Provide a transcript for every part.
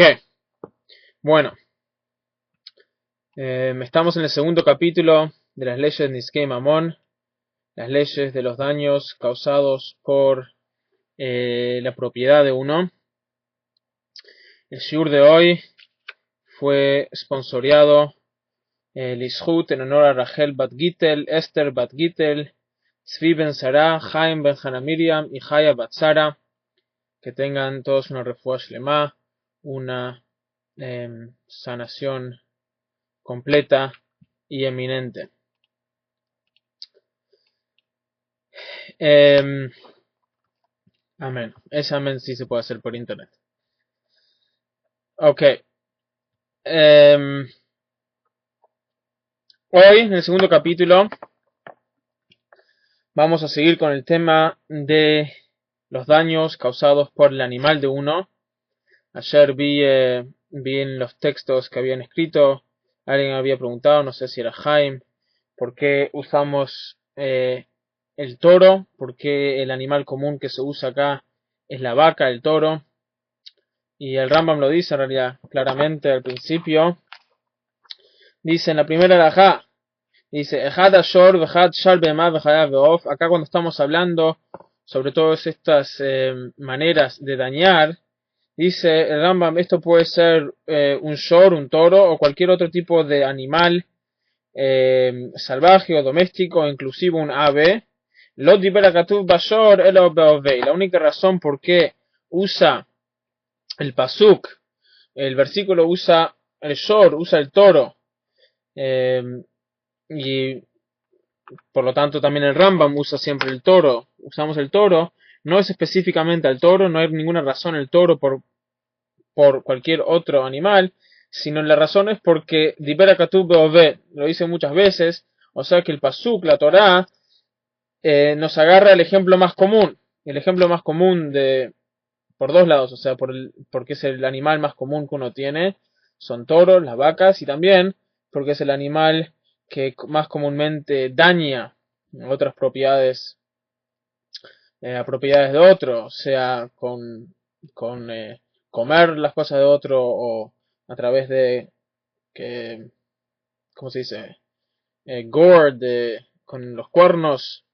Ok, bueno, estamos en el segundo capítulo de las leyes de Nizkei Mamón, las leyes de los daños causados por la propiedad de uno. El shiur de hoy fue sponsoreado Lishut en honor a Rachel Bat Gittel, Esther Bat Gittel, Zvi Ben Sarah, Chaim Ben Hana Miriam y Chaya Bat Sara. Que tengan todos una refuah shlema, una sanación completa y eminente. Amén. Ese amén sí se puede hacer por internet. Ok. Hoy, en el segundo capítulo, vamos a seguir con el tema de los daños causados por el animal de uno. Ayer vi en los textos que habían escrito, alguien había preguntado, no sé si era Jaime, por qué usamos el toro, por qué el animal común que se usa acá es la vaca, el toro. Y el Rambam lo dice en realidad claramente al principio. Dice en la primera alajá, dice, acá cuando estamos hablando sobre todas estas maneras de dañar, dice el Rambam, esto puede ser un shor, un toro o cualquier otro tipo de animal salvaje o doméstico, inclusive un ave. La única razón por qué usa el pasuk, el versículo usa el shor, usa el toro, y por lo tanto también el Rambam usa siempre el toro, usamos el toro, no es específicamente al toro, no hay ninguna razón el toro por cualquier otro animal, sino la razón es porque Dibera Katub Be'oved, lo dice muchas veces, o sea que el pasuk, la Torá, nos agarra el ejemplo más común, por dos lados, o sea, porque es el animal más común que uno tiene, son toros, las vacas, y también porque es el animal que más comúnmente daña otras propiedades, a propiedades de otro, o sea, con comer las cosas de otro o a través de, que, ¿cómo se dice? Gore, con los cuernos,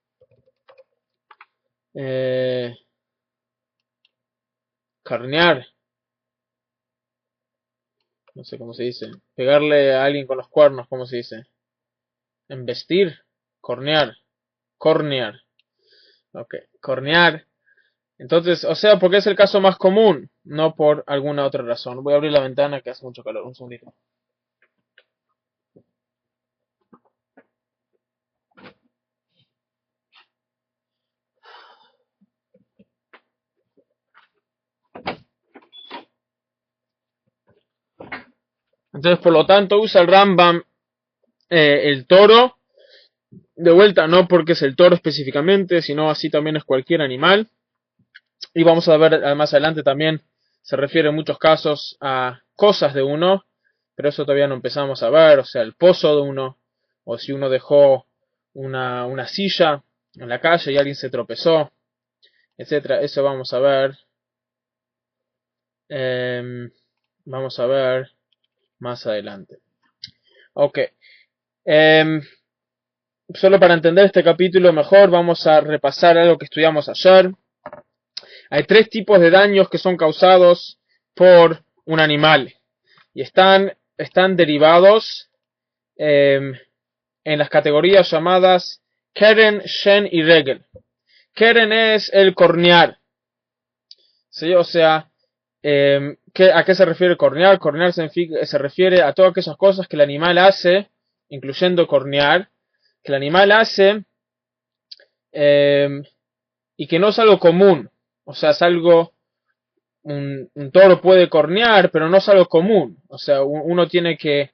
carnear, no sé cómo se dice, pegarle a alguien con los cuernos, ¿cómo se dice? Embestir, cornear, ok, cornear. Entonces, o sea, porque es el caso más común, no por alguna otra razón. Voy a abrir la ventana que hace mucho calor, un segundito. Entonces, por lo tanto, usa el Rambam el toro, de vuelta, no porque es el toro específicamente, sino así también es cualquier animal. Y vamos a ver más adelante también, se refiere en muchos casos a cosas de uno, pero eso todavía no empezamos a ver, o sea, el pozo de uno, o si uno dejó una silla en la calle y alguien se tropezó, etcétera. Eso vamos a ver. Vamos a ver más adelante. Ok. Solo para entender este capítulo mejor, vamos a repasar algo que estudiamos ayer. Hay tres tipos de daños que son causados por un animal y están derivados en las categorías llamadas Keren, Shen y Regel. Keren es el cornear, ¿sí? O sea, ¿a qué se refiere cornear? Cornear se refiere a todas aquellas cosas que el animal hace, incluyendo cornear, que el animal hace y que no es algo común. O sea, es algo, un toro puede cornear, pero no es algo común. O sea, uno tiene que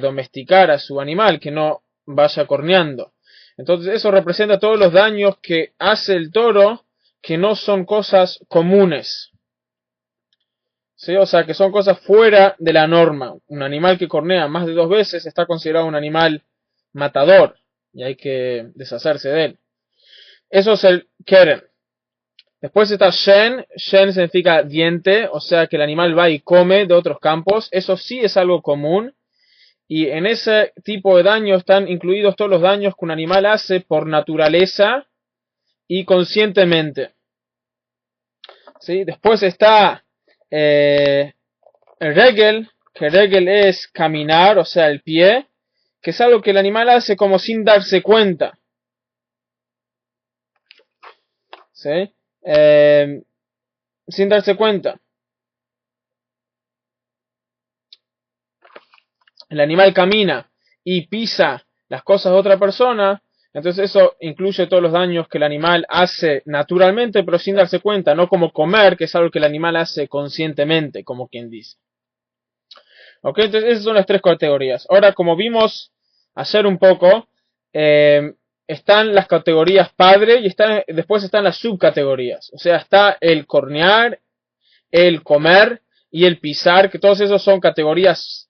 domesticar a su animal, que no vaya corneando. Entonces eso representa todos los daños que hace el toro, que no son cosas comunes. ¿Sí? O sea, que son cosas fuera de la norma. Un animal que cornea más de 2 veces está considerado un animal matador y hay que deshacerse de él. Eso es el keren. Después está Shen. Shen significa diente, o sea que el animal va y come de otros campos. Eso sí es algo común. Y en ese tipo de daño están incluidos todos los daños que un animal hace por naturaleza y conscientemente. ¿Sí? Después está el regel, que regel es caminar, o sea, el pie, que es algo que el animal hace como sin darse cuenta. ¿Sí? Sin darse cuenta. El animal camina y pisa las cosas de otra persona, entonces eso incluye todos los daños que el animal hace naturalmente, pero sin darse cuenta, no como comer, que es algo que el animal hace conscientemente, como quien dice. Ok, entonces esas son las tres categorías. Ahora, como vimos ayer un poco, están las categorías padre y después están las subcategorías. O sea, está el cornear, el comer y el pisar, que todos esos son categorías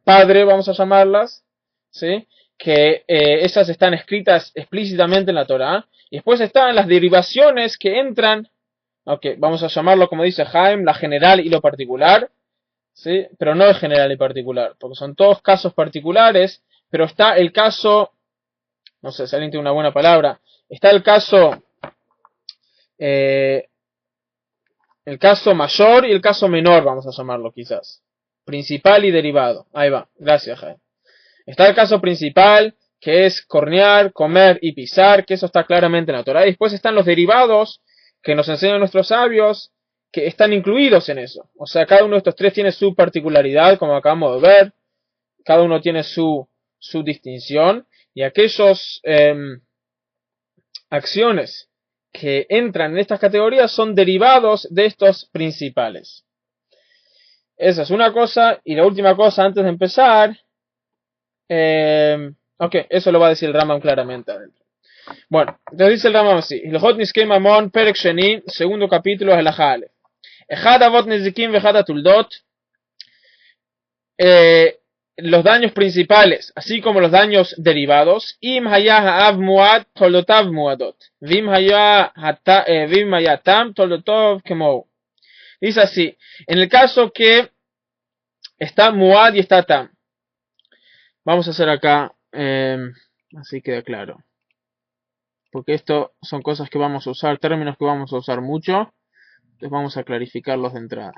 padre, vamos a llamarlas, ¿sí? Que esas están escritas explícitamente en la Torá. Y después están las derivaciones que entran, ok, vamos a llamarlo como dice Jaime, la general y lo particular, ¿sí? Pero no es general y particular, porque son todos casos particulares, pero está el caso, no sé si alguien tiene una buena palabra, está el caso mayor y el caso menor, vamos a llamarlo quizás. Principal y derivado. Ahí va. Gracias, Jaime. Está el caso principal, que es cornear, comer y pisar, que eso está claramente en la Torá. Y después están los derivados que nos enseñan nuestros sabios, que están incluidos en eso. O sea, cada uno de estos tres tiene su particularidad, como acabamos de ver. Cada uno tiene su distinción. Y aquellos acciones que entran en estas categorías son derivados de estos principales. Esa es una cosa. Y la última cosa antes de empezar. Ok, eso lo va a decir el Rambam claramente adentro. Bueno, entonces dice el Rambam así. Hilchot Nizkei Mamon, Perek Sheni, segundo capítulo, Halajá Aleph. Echad avot nezikim vechad atuldot. Los daños principales, así como los daños derivados. Im haya ha'av muad, toldotav muadot. Vim haya tam, toldotov kemou. Dice así, en el caso que está muad y está tam. Vamos a hacer acá, así queda claro. Porque esto son cosas que vamos a usar, términos que vamos a usar mucho. Entonces vamos a clarificarlos de entrada.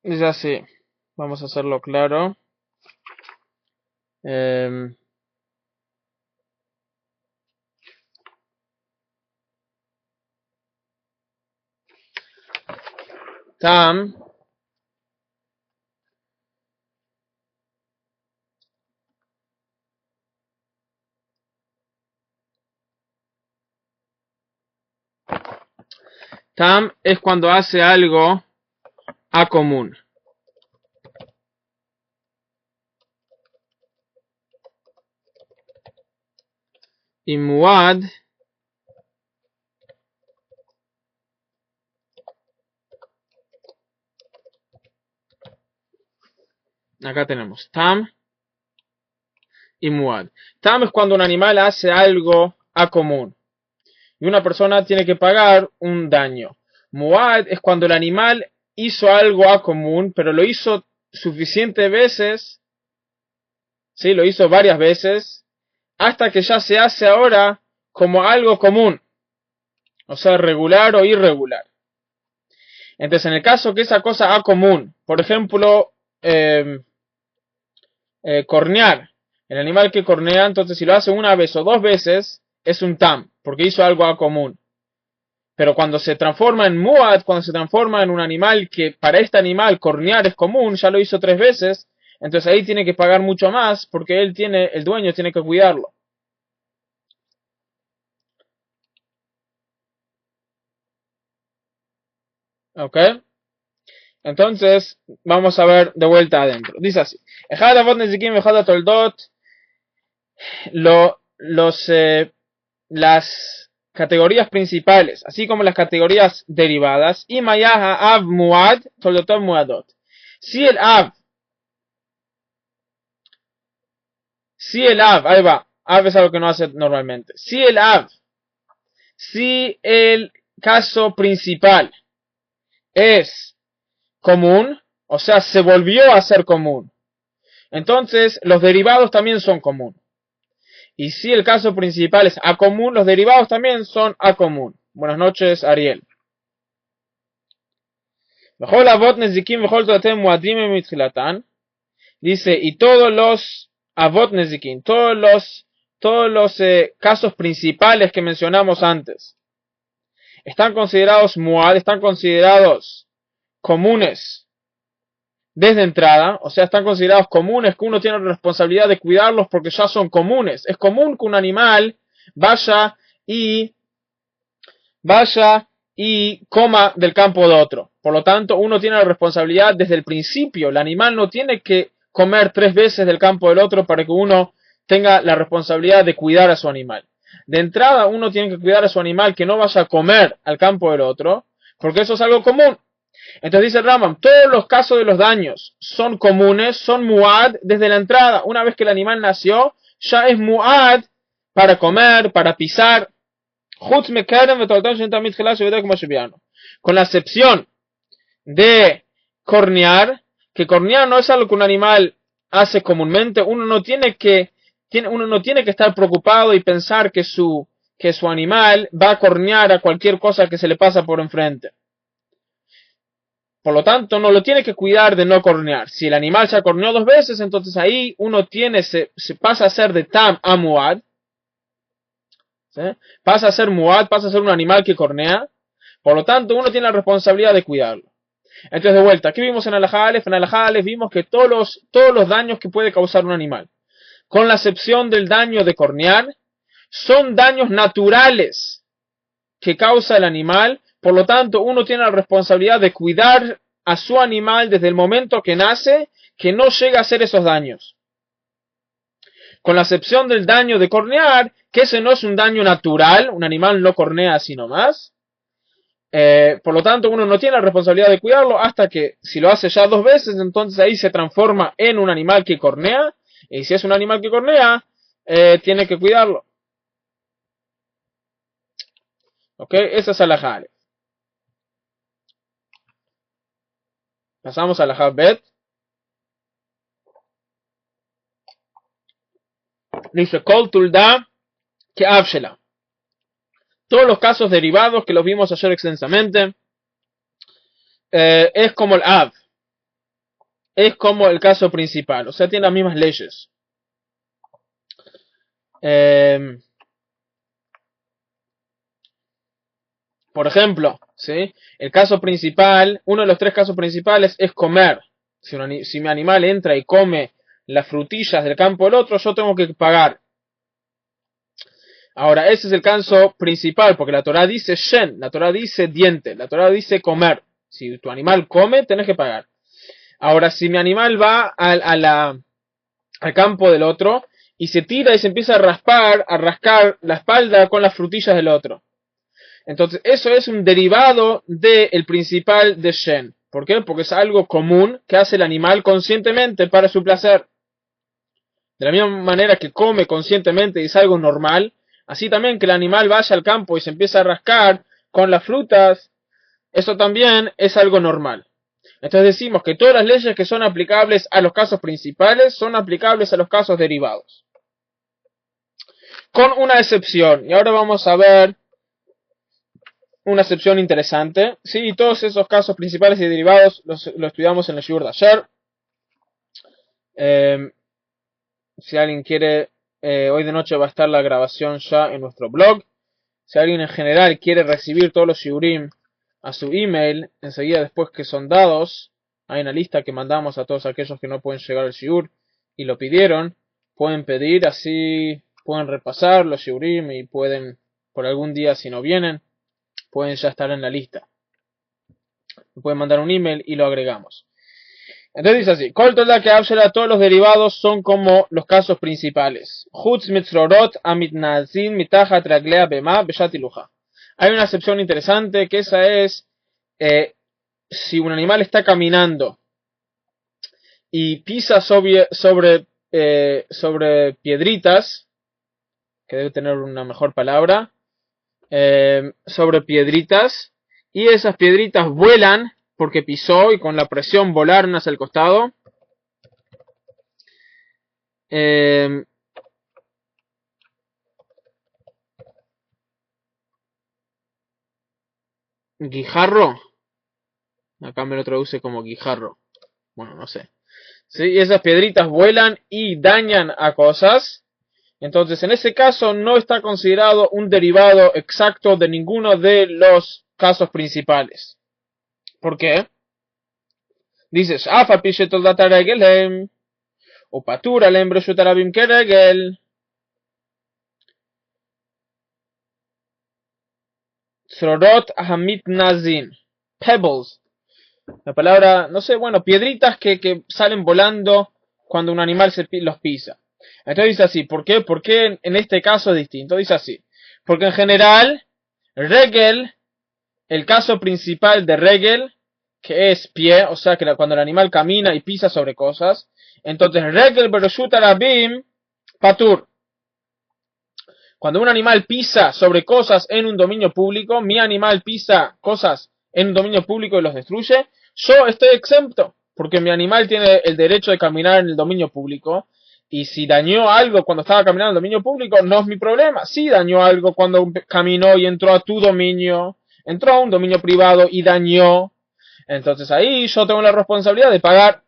Es así. Vamos a hacerlo claro. Tam. Tam es cuando hace algo a común. Y muad acá tenemos tam y muad. Tam es cuando un animal hace algo a común y una persona tiene que pagar un daño. Muad es cuando el animal hizo algo a común, pero lo hizo suficientes veces, sí, lo hizo varias veces, hasta que ya se hace ahora como algo común, o sea, regular o irregular. Entonces, en el caso que esa cosa A común, por ejemplo, cornear, el animal que cornea, entonces si lo hace una vez o dos veces, es un tam, porque hizo algo A común. Pero cuando se transforma en muad, cuando se transforma en un animal que para este animal cornear es común, ya lo hizo tres veces, entonces ahí tiene que pagar mucho más porque el dueño tiene que cuidarlo. ¿Ok? Entonces, vamos a ver de vuelta adentro. Dice así. Las categorías principales, así como las categorías derivadas, y mayaha av muad, toldotov muadot. Si el av, ahí va, av es algo que no hace normalmente. Si el caso principal es común, o sea, se volvió a ser común, entonces los derivados también son común. Y si el caso principal es A común, los derivados también son A común. Buenas noches, Ariel. Dice, y todos los avot nezikin, todos los casos principales que mencionamos antes, están considerados muad, están considerados comunes desde entrada, o sea, están considerados comunes, que uno tiene la responsabilidad de cuidarlos porque ya son comunes. Es común que un animal vaya y coma del campo de otro. Por lo tanto, uno tiene la responsabilidad desde el principio. El animal no tiene que comer tres veces del campo del otro para que uno tenga la responsabilidad de cuidar a su animal. De entrada, uno tiene que cuidar a su animal que no vaya a comer al campo del otro, porque eso es algo común. Entonces dice el Rambam, todos los casos de los daños son comunes, son muad desde la entrada. Una vez que el animal nació, ya es muad para comer, para pisar. Con la excepción de cornear, que cornear no es algo que un animal hace comúnmente. Uno no tiene que estar preocupado y pensar que su animal va a cornear a cualquier cosa que se le pasa por enfrente. Por lo tanto, no lo tiene que cuidar de no cornear. Si el animal ya corneó dos veces, entonces ahí uno se pasa a ser de tam a muad. ¿Sí? Pasa a ser muad, pasa a ser un animal que cornea. Por lo tanto, uno tiene la responsabilidad de cuidarlo. Entonces, de vuelta, aquí vimos en Alajá Alef vimos que todos los daños que puede causar un animal, con la excepción del daño de cornear, son daños naturales que causa el animal. Por lo tanto, uno tiene la responsabilidad de cuidar a su animal desde el momento que nace, que no llegue a hacer esos daños. Con la excepción del daño de cornear, que ese no es un daño natural, un animal no cornea así nomás. Por lo tanto, uno no tiene la responsabilidad de cuidarlo hasta que, si lo hace ya dos veces, entonces ahí se transforma en un animal que cornea. Y si es un animal que cornea, tiene que cuidarlo. ¿Ok? Esa es Alajá Alef. Pasamos a Alajá Bet. Dice, Kol Tulda que Avshela. Todos los casos derivados que los vimos ayer extensamente, es como el Av. Es como el caso principal. O sea, tiene las mismas leyes. Por ejemplo, ¿sí? El caso principal, uno de los tres casos principales es comer. Si mi animal entra y come las frutillas del campo del otro, yo tengo que pagar. Ahora, ese es el caso principal, porque la Torah dice shen, la Torah dice diente, la Torah dice comer. Si tu animal come, tenés que pagar. Ahora, si mi animal va al campo del otro y se tira y se empieza a rascar la espalda con las frutillas del otro, entonces eso es un derivado del principal de shen. ¿Por qué? Porque es algo común que hace el animal conscientemente para su placer. De la misma manera que come conscientemente y es algo normal, así también que el animal vaya al campo y se empieza a rascar con las frutas, eso también es algo normal. Entonces decimos que todas las leyes que son aplicables a los casos principales son aplicables a los casos derivados. Con una excepción. Y ahora vamos a ver una excepción interesante. Sí, todos esos casos principales y derivados lo estudiamos en el shiur de ayer. Si alguien quiere, hoy de noche va a estar la grabación ya en nuestro blog. Si alguien en general quiere recibir todos los shiurim a su email, enseguida después que son dados, hay una lista que mandamos a todos aquellos que no pueden llegar al shiur y lo pidieron. Pueden pedir, así pueden repasar los shiurim y pueden, por algún día si no vienen, pueden ya estar en la lista. Pueden mandar un email y lo agregamos. Entonces dice así, Kol Tolda que Abshela, todos los derivados son como los casos principales. Chutz mitzrorot amitnazin mitachat raglea bema beshat iluja. Hay una excepción interesante, que esa es si un animal está caminando y pisa sobre piedritas, que debe tener una mejor palabra, sobre piedritas, y esas piedritas vuelan porque pisó y con la presión volaron hacia el costado. Guijarro, acá me lo traduce como guijarro, bueno, no sé. ¿Sí? Esas piedritas vuelan y dañan a cosas. Entonces, en ese caso no está considerado un derivado exacto de ninguno de los casos principales. ¿Por qué? Dices, Afa pishetol data regelhem, o patura lembro shutarabim que regel. Tzrorot hamit nazin. Pebbles. La palabra, no sé, bueno, piedritas que salen volando cuando un animal los pisa. Entonces dice así, ¿por qué? ¿Por qué en este caso es distinto? Dice así, porque en general, regel, el caso principal de regel, que es pie, o sea que cuando el animal camina y pisa sobre cosas, entonces regel beroshut arabim patur. Cuando un animal pisa sobre cosas en un dominio público, mi animal pisa cosas en un dominio público y los destruye, yo estoy exento, porque mi animal tiene el derecho de caminar en el dominio público, y si dañó algo cuando estaba caminando en el dominio público, no es mi problema. Si dañó algo cuando caminó y entró a tu dominio, entró a un dominio privado y dañó, entonces ahí yo tengo la responsabilidad de pagar.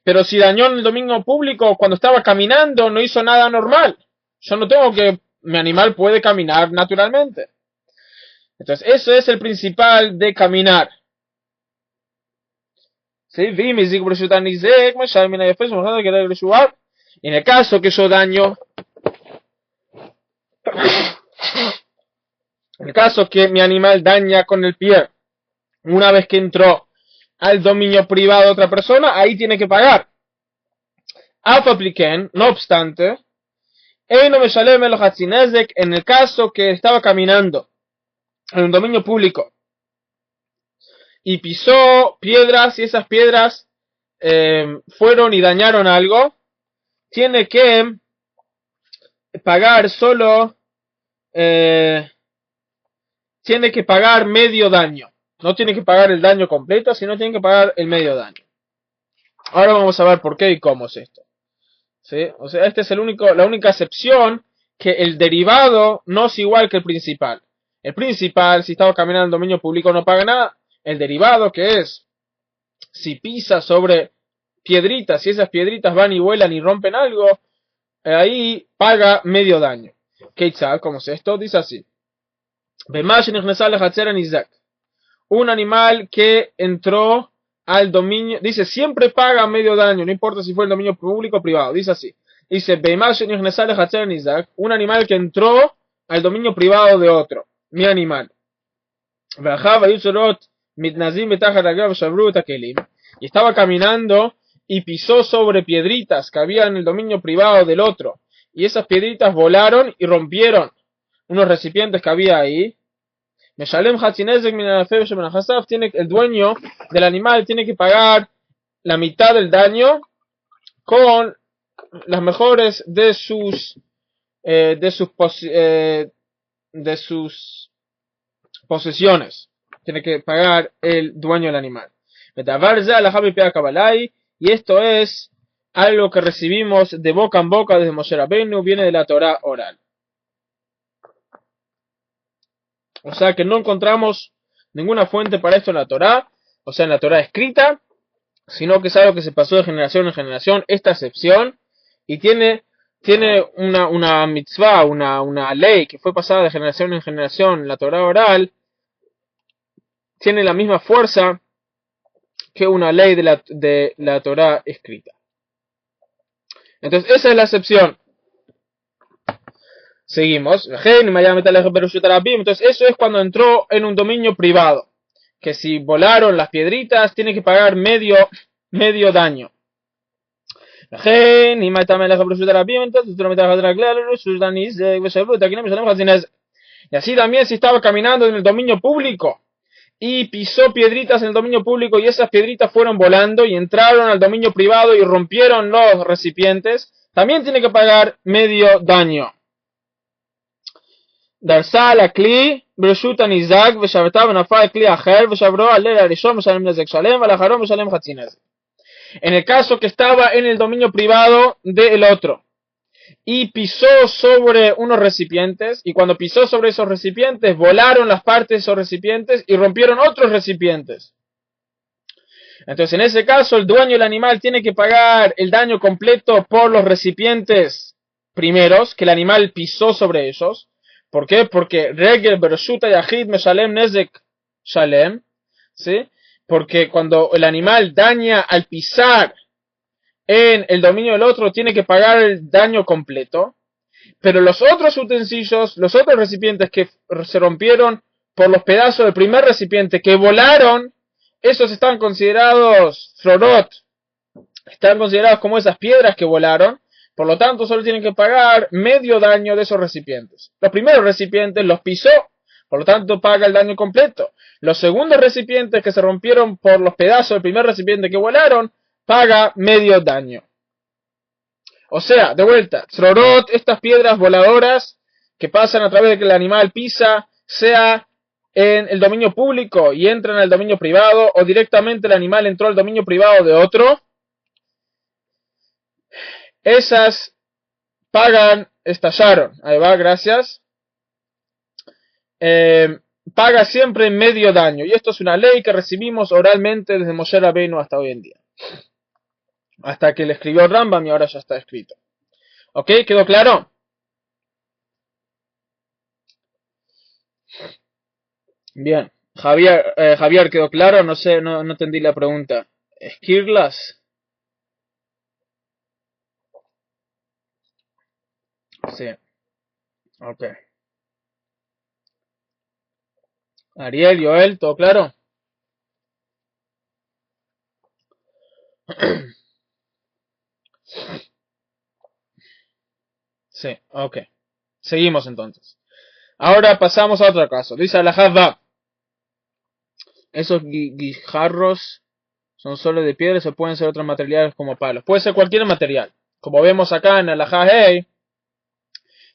Pero si dañó en el dominio público cuando estaba caminando, no hizo nada normal. Yo no tengo que, mi animal puede caminar naturalmente. Entonces, eso es el principal de caminar. ¿Sí? En el caso que yo daño, en el caso que mi animal daña con el pie, una vez que entró al dominio privado de otra persona, ahí tiene que pagar. No obstante, en el caso que estaba caminando en un dominio público y pisó piedras y esas piedras fueron y dañaron algo, tiene que pagar solo, tiene que pagar medio daño. No tiene que pagar el daño completo, sino tiene que pagar el medio daño. Ahora vamos a ver por qué y cómo es esto. ¿Sí? O sea, esta es la única excepción, que el derivado no es igual que el principal. El principal, si estaba caminando en el dominio público, no paga nada. El derivado, que es, si pisa sobre piedritas, si esas piedritas van y vuelan y rompen algo, ahí paga medio daño. Keitzal, ¿cómo es esto? Dice así. Un animal que entró al dominio, dice, siempre paga medio daño, no importa si fue el dominio público o privado, dice así. Dice, un animal que entró al dominio privado de otro, mi animal. Y estaba caminando y pisó sobre piedritas que había en el dominio privado del otro. Y esas piedritas volaron y rompieron unos recipientes que había ahí. El dueño del animal tiene que pagar la mitad del daño con las mejores de sus posesiones. Tiene que pagar el dueño del animal. Y esto es algo que recibimos de boca en boca desde Moshe Rabbeinu, viene de la Torah oral. O sea que no encontramos ninguna fuente para esto en la Torá, o sea en la Torá escrita, sino que es algo que se pasó de generación en generación, esta excepción, y tiene una mitzvah, una ley que fue pasada de generación en generación, la Torá oral, tiene la misma fuerza que una ley de la Torá escrita. Entonces, esa es la excepción. Seguimos. Entonces, eso es cuando entró en un dominio privado. Que si volaron las piedritas, tiene que pagar medio daño. Y así también si estaba caminando en el dominio público y pisó piedritas en el dominio público y esas piedritas fueron volando y entraron al dominio privado y rompieron los recipientes, también tiene que pagar medio daño. דרסה על הכלי ברשות הניזק ושברתה ונפל כלי אחר ושברו על ליל הראשון משלם נזק שלם ועל האחרון משלם חצי נזק. En el caso que estaba en el dominio privado del otro y pisó sobre unos recipientes, y cuando pisó sobre esos recipientes volaron las partes de esos recipientes y rompieron otros recipientes. Entonces en ese caso el dueño del animal tiene que pagar el daño completo por los recipientes primeros que el animal pisó sobre ellos. ¿Por qué? Porque regel bershut yachid meshalem nezek shalem, ¿sí? Porque cuando el animal daña al pisar en el dominio del otro, tiene que pagar el daño completo. Pero los otros utensilios, los otros recipientes que se rompieron por los pedazos del primer recipiente que volaron, esos están considerados florot, están considerados como esas piedras que volaron. Por lo tanto, solo tienen que pagar medio daño de esos recipientes. Los primeros recipientes los pisó, por lo tanto paga el daño completo. Los segundos recipientes que se rompieron por los pedazos del primer recipiente que volaron, paga medio daño. O sea, de vuelta, tzrorot, estas piedras voladoras que pasan a través de que el animal pisa, sea en el dominio público y entran al dominio privado, o directamente el animal entró al dominio privado de otro, esas pagan, estallaron, ahí va, gracias, paga siempre medio daño, y esto es una ley que recibimos oralmente desde Moshe Rabbeinu hasta hoy en día, hasta que le escribió Rambam y ahora ya está escrito. ¿Ok? ¿Quedó claro? Bien, Javier, ¿quedó claro? No sé, no entendí la pregunta. ¿Esquirlas? Sí, ok. Ariel, Joel, ¿todo claro? Sí, ok. Seguimos entonces. Ahora pasamos a otro caso. Dice Alajá, esos guijarros son solo de piedra, se pueden ser otros materiales como palos. Puede ser cualquier material. Como vemos acá en Alajá,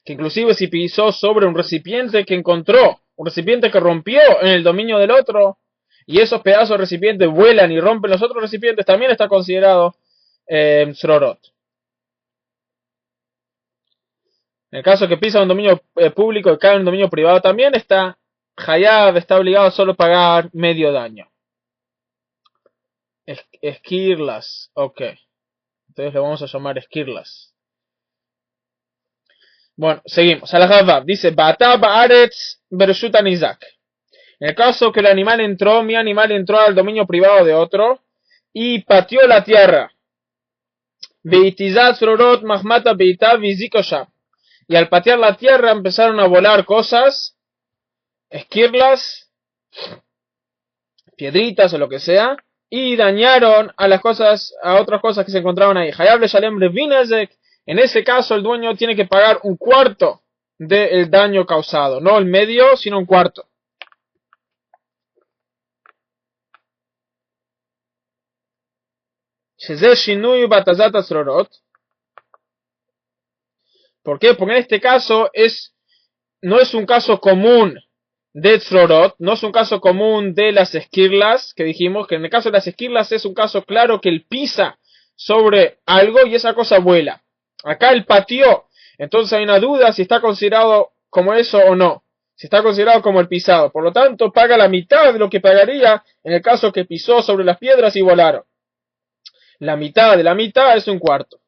que inclusive si pisó sobre un recipiente que encontró, un recipiente que rompió en el dominio del otro, y esos pedazos de recipiente vuelan y rompen los otros recipientes, también está considerado srorot. En el caso que pisa un dominio público y cae en un dominio privado, también está Hayab, está obligado a solo pagar medio daño. Esquirlas, ok. Entonces le vamos a llamar esquirlas. Bueno, seguimos. Alajá dice, Bata ba'aretz bereshut hanizak. En el caso que el animal entró, mi animal entró al dominio privado de otro y pateó la tierra. Beitizat srorot mahmata beita vizikosham. Y al patear la tierra empezaron a volar cosas, esquirlas, piedritas o lo que sea, y dañaron a las cosas, a otras cosas que se encontraban ahí. Hayab le shalem revinezek. En ese caso el dueño tiene que pagar un cuarto del daño causado, no el medio, sino un cuarto. Sheze shinui batazat asrorot. ¿Por qué? Porque en este caso no es un caso común de tzrorot, no es un caso común de las esquirlas, que dijimos que en el caso de las esquirlas es un caso claro que él pisa sobre algo y esa cosa vuela. Acá él pateó, entonces hay una duda si está considerado como eso o no. Si está considerado como el pisado. Por lo tanto, paga la mitad de lo que pagaría en el caso que pisó sobre las piedras y volaron. La mitad de la mitad es un cuarto.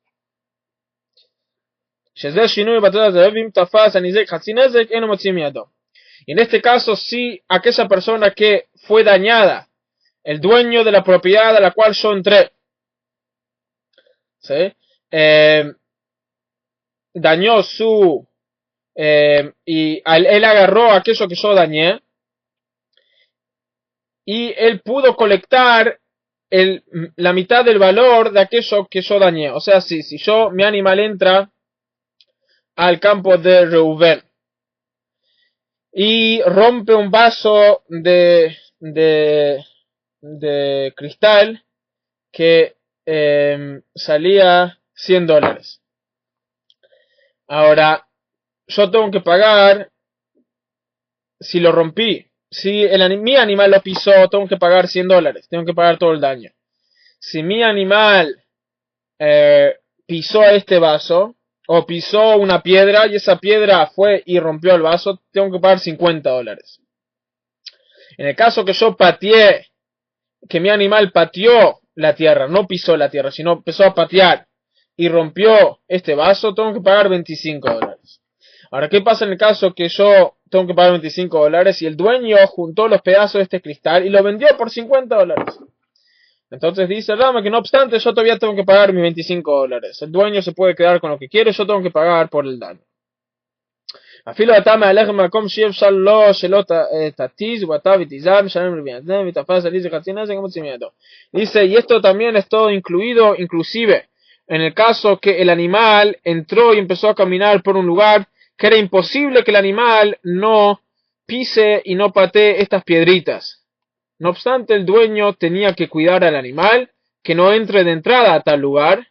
Y en este caso, si aquella persona que fue dañada, el dueño de la propiedad a la cual yo entré, ¿sí? Dañó su... y él agarró aquello que yo dañé, y él pudo colectar la mitad del valor de aquello que yo dañé. O sea, si mi animal entra al campo de Reuben y rompe un vaso de cristal que salía $100. Ahora, yo tengo que pagar si lo rompí. Si mi animal lo pisó, tengo que pagar $100. Tengo que pagar todo el daño. Si mi animal pisó este vaso, o pisó una piedra y esa piedra fue y rompió el vaso, tengo que pagar $50. En el caso que yo pateé, que mi animal pateó la tierra, no pisó la tierra, sino empezó a patear y rompió este vaso, tengo que pagar $25. Ahora, ¿qué pasa en el caso que yo tengo que pagar $25 y el dueño juntó los pedazos de este cristal y lo vendió por $50? Entonces dice Rama que no obstante yo todavía tengo que pagar mis $25. El dueño se puede quedar con lo que quiere, yo tengo que pagar por el daño. אפילו אתה מהלך במקום שאי אפשר לו שלא תתיז ואתה ותיזם משלם רביעתם ותפס על איזה חצי נזק מוציא מידו. Dice, y esto también es todo incluido, inclusive en el caso que el animal entró y empezó a caminar por un lugar que era imposible que el animal no pise y no patee estas piedritas. No obstante, el dueño tenía que cuidar al animal, que no entre de entrada a tal lugar,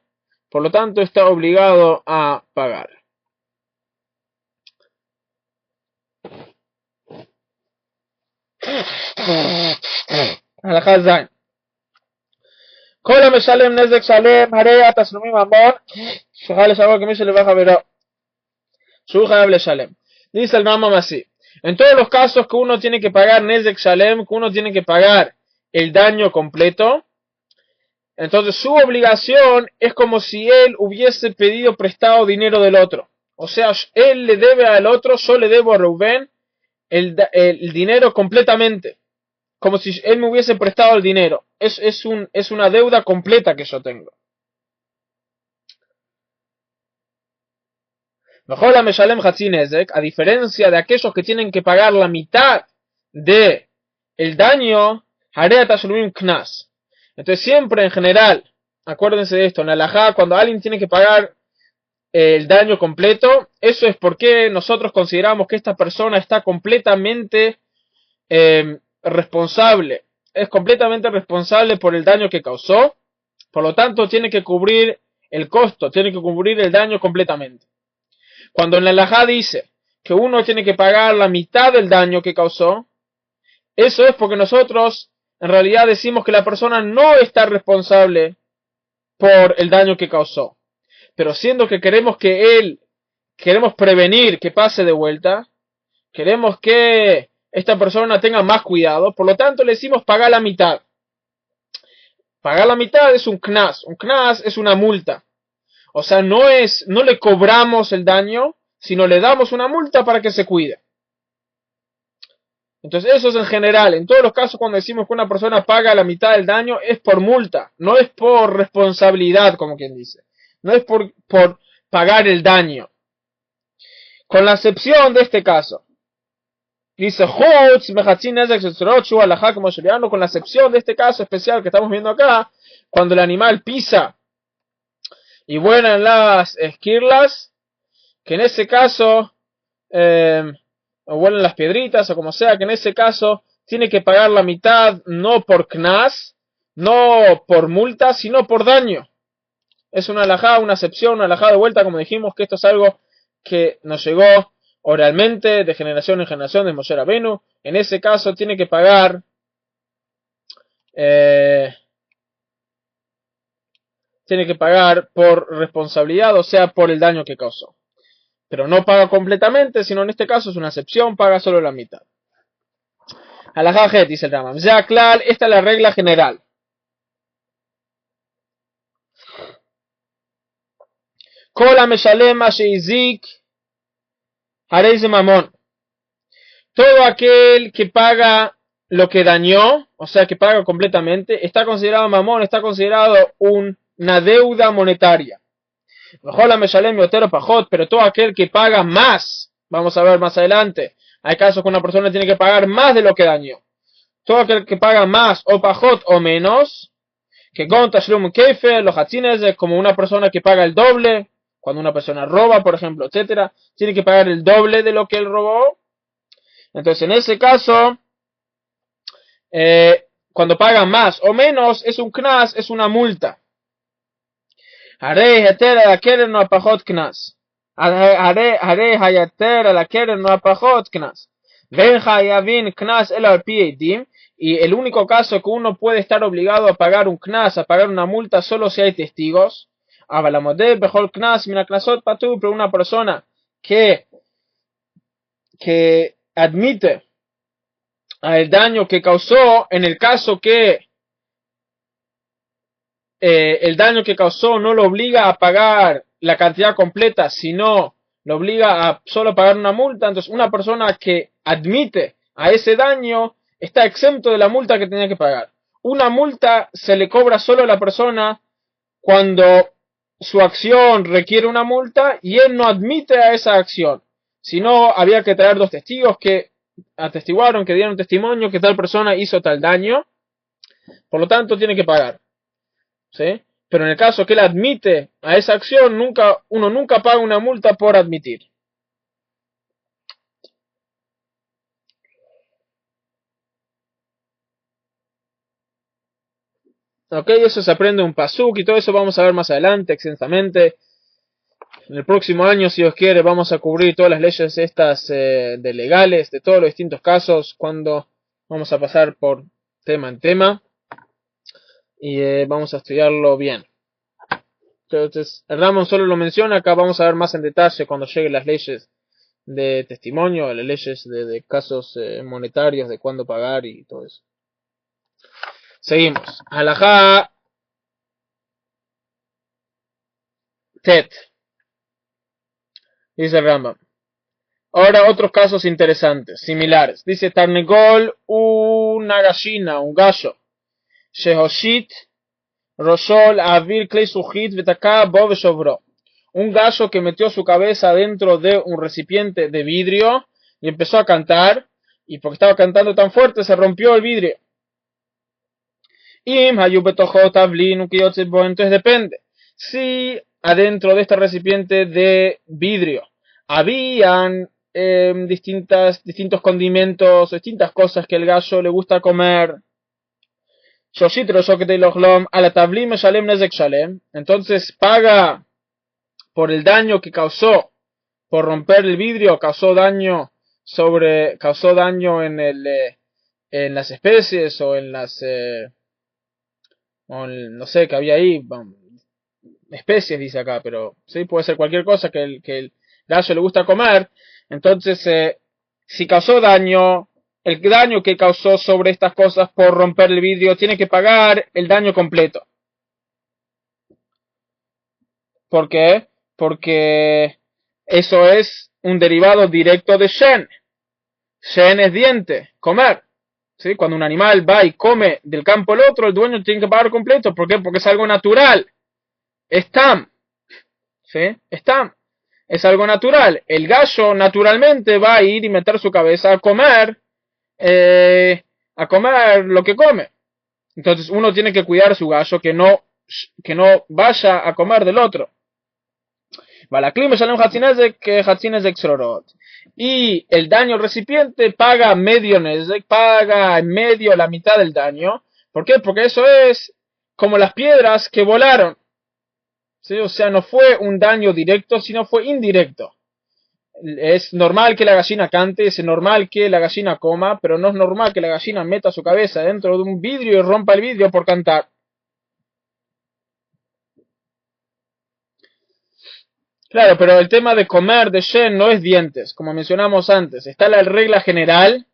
por lo tanto está obligado a pagar. הלכה ז' כל המשלם נזק שלם, הרי התשלומים המון, שחייב לשלם כמי שלווה חברו, שהוא חייב לשלם. Dice el Rambam así: en todos los casos que uno tiene que pagar Nezek Shalem, que uno tiene que pagar el daño completo, entonces su obligación es como si él hubiese pedido prestado dinero del otro. O sea, él le debe al otro, yo le debo a Reuben el dinero completamente. Como si él me hubiese prestado el dinero. Es una deuda completa que yo tengo. Mejor la Meshalem Hatzi Nezek, a diferencia de aquellos que tienen que pagar la mitad de el daño, Harea Tashlumim Knas. Entonces siempre en general, acuérdense de esto, en Alajá, cuando alguien tiene que pagar el daño completo, eso es porque nosotros consideramos que esta persona está completamente responsable, es completamente responsable por el daño que causó, por lo tanto tiene que cubrir el costo, tiene que cubrir el daño completamente. Cuando en la halajá dice que uno tiene que pagar la mitad del daño que causó, eso es porque nosotros en realidad decimos que la persona no está responsable por el daño que causó, pero siendo que queremos prevenir que pase de vuelta, queremos que esta persona tenga más cuidado, por lo tanto le decimos pagar la mitad. Pagar la mitad es un knas es una multa. O sea, no le cobramos el daño, sino le damos una multa para que se cuide. Entonces eso es en general. En todos los casos cuando decimos que una persona paga la mitad del daño es por multa, no es por responsabilidad, como quien dice. No es por pagar el daño. Con la excepción de este caso. Dice, con la excepción de este caso especial que estamos viendo acá, cuando el animal pisa y vuelan las esquirlas, que en ese caso, o vuelan las piedritas, o como sea, que en ese caso tiene que pagar la mitad, no por knas, no por multa, sino por daño. Es una halajá, una excepción, una halajá de vuelta, como dijimos, que esto es algo que nos llegó oralmente, de generación en generación, de Moshe Rabbeinu. En ese caso tiene que pagar por responsabilidad, o sea, por el daño que causó. pero no paga completamente, sino en este caso es una excepción, paga solo la mitad. Halajá het, dice el Rambam. Ya, claro, esta es la regla general. Kola meshalema sheizik hareiz mamón. Todo aquel que paga lo que dañó, o sea que paga completamente, está considerado mamón, está considerado una deuda monetaria. Mejor la meshalem yotero pajot, pero todo aquel que paga más, vamos a ver más adelante, hay casos que una persona tiene que pagar más de lo que dañó. Todo aquel que paga más o pajot o menos, que con tashlum keifer, los hatzines, es como una persona que paga el doble, cuando una persona roba, por ejemplo, etcétera, tiene que pagar el doble de lo que él robó. Entonces, en ese caso, cuando paga más o menos, es un knas, es una multa. Harei heter a la keren no apajot knas. Harei hayater a la keren no apajot knas. Ven hayavin knas el al dim. Y el único caso que uno puede estar obligado a pagar un knas, a pagar una multa, solo si hay testigos. Avalamode bejol knas mina knasot patu, pero una persona que admite al daño que causó, en el caso que el daño que causó no lo obliga a pagar la cantidad completa, sino lo obliga a solo pagar una multa, entonces una persona que admite a ese daño está exento de la multa que tenía que pagar. Una multa se le cobra solo a la persona cuando su acción requiere una multa y él no admite a esa acción. Si no, había que traer dos testigos que atestiguaron, que dieron testimonio que tal persona hizo tal daño, por lo tanto tiene que pagar. ¿Sí? Pero en el caso que él admite a esa acción, uno nunca paga una multa por admitir. Ok, eso se aprende un pasuk y todo eso vamos a ver más adelante extensamente. En el próximo año, si Dios quiere, vamos a cubrir todas las leyes estas de legales, de todos los distintos casos, cuando vamos a pasar por tema en tema y vamos a estudiarlo bien. Entonces, el Rambam solo lo menciona, acá vamos a ver más en detalle cuando lleguen las leyes de testimonio, las leyes de casos monetarios, de cuándo pagar y todo eso. Seguimos. Halajá Tet. Dice el Rambam. Ahora otros casos interesantes, similares. Dice Tarnegol, una gallina, un gallo. Shehoshit, Roshol, Avir, Klei Sujit, Vetaka, Bob Shovro. Un gallo que metió su cabeza dentro de un recipiente de vidrio y empezó a cantar. Y porque estaba cantando tan fuerte se rompió el vidrio. Entonces depende. Si adentro de este recipiente de vidrio habían distintos condimentos, distintas cosas que el gallo le gusta comer, entonces paga por el daño que causó, por romper el vidrio, causó daño en las especies o en las no sé, que había ahí, especies dice acá, pero sí puede ser cualquier cosa que el gallo le gusta comer. Entonces, si causó daño, el daño que causó sobre estas cosas por romper el vidrio, tiene que pagar el daño completo. ¿Por qué? Porque eso es un derivado directo de shen. Shen es diente, comer. ¿Sí? Cuando un animal va y come del campo al otro, el dueño tiene que pagar completo. ¿Por qué? Porque es algo natural. Es tam. ¿Sí? Es tam. Es algo natural. El gallo naturalmente va a ir y meter su cabeza a comer lo que come. Entonces uno tiene que cuidar a su gallo que no vaya a comer del otro. Y el daño al recipiente paga medio nezek, paga en medio la mitad del daño. ¿Por qué? Porque eso es como las piedras que volaron. ¿Sí? O sea, no fue un daño directo, sino fue indirecto. Es normal que la gallina cante, es normal que la gallina coma, pero no es normal que la gallina meta su cabeza dentro de un vidrio y rompa el vidrio por cantar. Claro, pero el tema de comer de Shen no es dientes, como mencionamos antes. Está la regla general.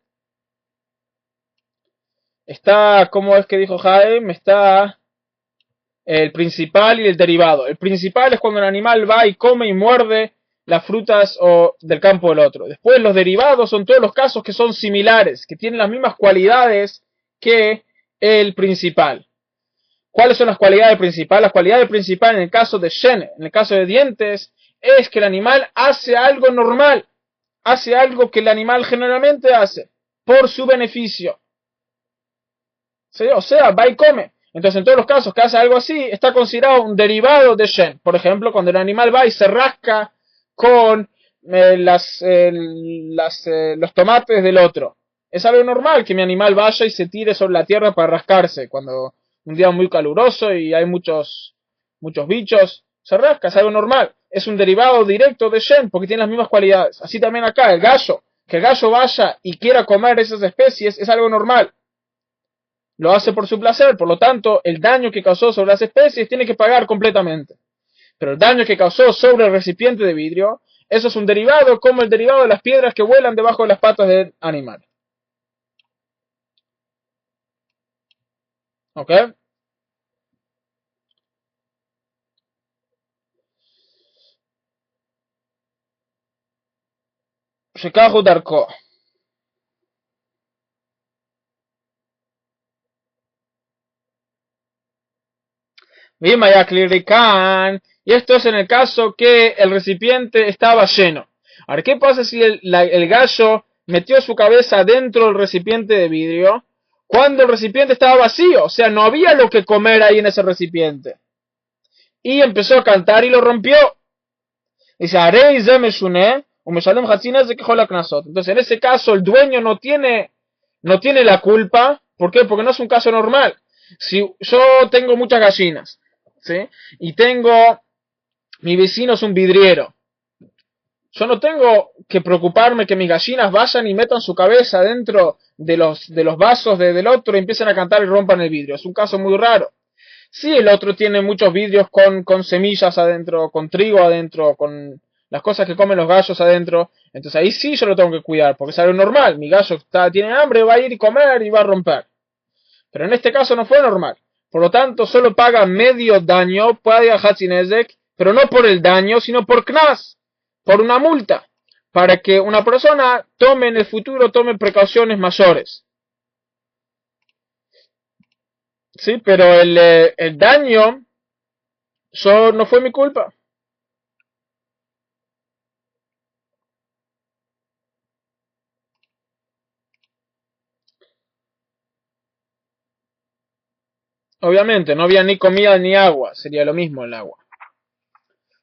Está, ¿cómo es que dijo Jaime? Está el principal y el derivado. El principal es cuando el animal va y come y muerde las frutas o del campo del otro. Después los derivados son todos los casos que son similares, que tienen las mismas cualidades que el principal. ¿Cuáles son las cualidades principales? Las cualidades principales en el caso de Shen, en el caso de dientes, es que el animal hace algo normal, hace algo que el animal generalmente hace, por su beneficio. ¿Sí? O sea, va y come. Entonces, en todos los casos que hace algo así, está considerado un derivado de Shen. Por ejemplo, cuando el animal va y se rasca con los tomates del otro. Es algo normal que mi animal vaya y se tire sobre la tierra para rascarse. Cuando un día muy caluroso y hay muchos bichos, se rasca, es algo normal. Es un derivado directo de Shen porque tiene las mismas cualidades. Así también acá, el gallo. Que el gallo vaya y quiera comer esas especies es algo normal. Lo hace por su placer, por lo tanto, el daño que causó sobre las especies tiene que pagar completamente. Pero el daño que causó sobre el recipiente de vidrio, eso es un derivado como el derivado de las piedras que vuelan debajo de las patas del animal. ¿Ok? Shekahu Darko. Y esto es en el caso que el recipiente estaba lleno. Ahora, ¿qué pasa si el gallo metió su cabeza dentro del recipiente de vidrio cuando el recipiente estaba vacío? O sea, no había lo que comer ahí en ese recipiente. Y empezó a cantar y lo rompió. Dice, entonces, en ese caso, el dueño no tiene la culpa. ¿Por qué? Porque no es un caso normal. Si yo tengo muchas gallinas, ¿sí? Y mi vecino es un vidriero. Yo no tengo que preocuparme que mis gallinas vayan y metan su cabeza dentro de los vasos del otro y empiecen a cantar y rompan el vidrio. Es un caso muy raro. Si el otro tiene muchos vidrios con semillas adentro, con trigo adentro, con las cosas que comen los gallos adentro, entonces ahí sí yo lo tengo que cuidar, porque es algo normal. Mi gallo tiene hambre, va a ir y comer y va a romper. Pero en este caso no fue normal. Por lo tanto, solo paga medio daño, puede Hatzinezek, pero no por el daño, sino por Knas, por una multa, para que una persona tome en el futuro, tome precauciones mayores. Sí, pero el daño no fue mi culpa. Obviamente, no había ni comida ni agua, sería lo mismo el agua.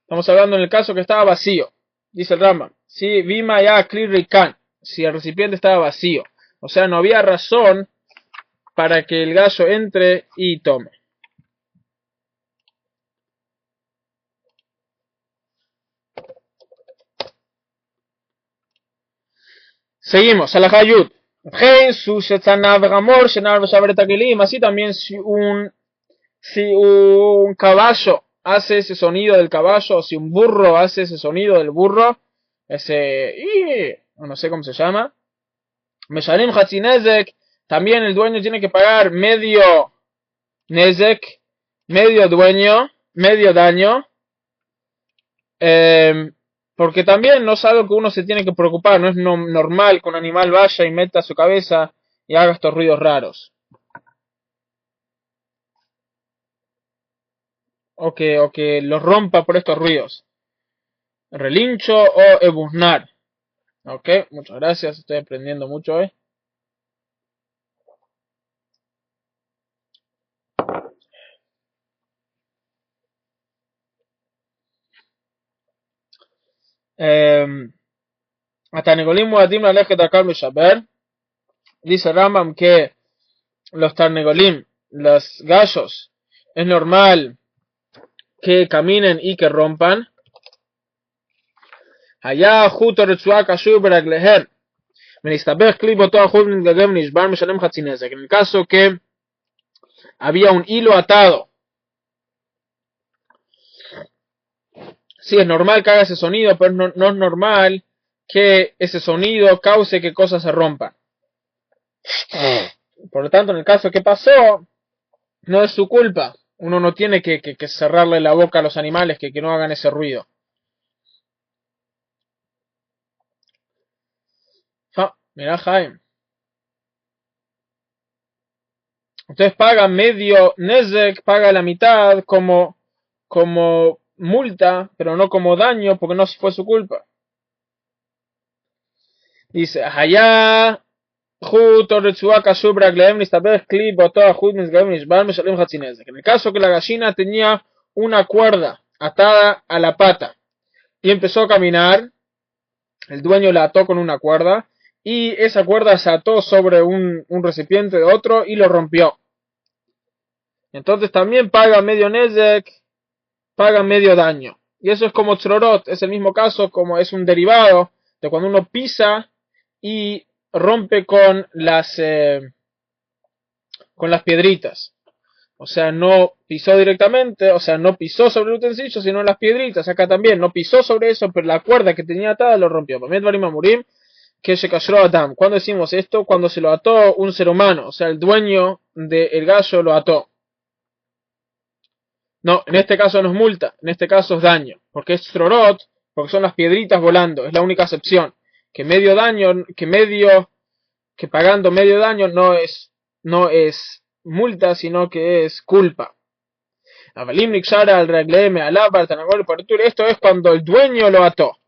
Estamos hablando en el caso que estaba vacío. Dice el Rama, si Vima ya Klirikan, si el recipiente estaba vacío. O sea, no había razón para que el gallo entre y tome. Seguimos, Alajayud. Así también si un caballo hace ese sonido del caballo, o si un burro hace ese sonido del burro, no sé cómo se llama, Meshalim Hatzinezek, también el dueño tiene que pagar medio Nezek, medio daño, porque también no es algo que uno se tiene que preocupar, no es normal que un animal vaya y meta su cabeza y haga estos ruidos raros. O que los rompa por estos ruidos. Relincho o ebuznar. Ok, muchas gracias, estoy aprendiendo mucho hoy. Hasta Negolim Muadim la leje takar Shaber. Dice Rambam que los Tarnegolim, los gallos, es normal que caminen y que rompan. Allá justo Retsuak Ashur Beragleher. En el caso que había un hilo atado, Sí, es normal que haga ese sonido, pero no es normal que ese sonido cause que cosas se rompan. Por lo tanto, en el caso que pasó, no es su culpa. Uno no tiene que cerrarle la boca a los animales que no hagan ese ruido. Mirá, Jaime. Entonces paga medio Nezek, paga la mitad como multa, pero no como daño, porque no fue su culpa. Dice, allá en el caso que la gallina tenía una cuerda atada a la pata y empezó a caminar, el dueño la ató con una cuerda y esa cuerda se ató sobre un recipiente de otro y lo rompió. Entonces también paga medio nezek, paga medio daño. Y eso es como tzrorot, es el mismo caso, como es un derivado de cuando uno pisa y rompe con las piedritas. O sea, no pisó directamente, o sea, no pisó sobre el utensilio, sino las piedritas. Acá también, no pisó sobre eso, pero la cuerda que tenía atada lo rompió. Que se cayó a Adam. ¿Cuándo decimos esto? Cuando se lo ató un ser humano, o sea, el dueño del gallo lo ató. No, en este caso no es multa, en este caso es daño, porque es trorot, porque son las piedritas volando, es la única excepción. Que medio daño, que pagando medio daño no es multa, sino que es culpa. Esto es cuando el dueño lo ató.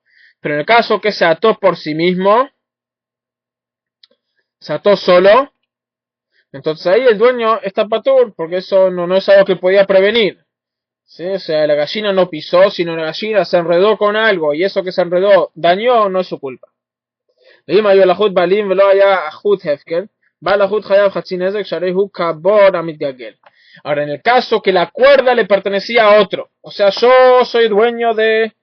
Pero en el caso que se ató por sí mismo, se ató solo, entonces ahí el dueño está patur, porque eso no es algo que podía prevenir. ¿Sí? O sea, la gallina no pisó, sino la gallina se enredó con algo, y eso que se enredó dañó, no es su culpa. Ahora, en el caso que la cuerda le pertenecía a otro, o sea, yo soy dueño de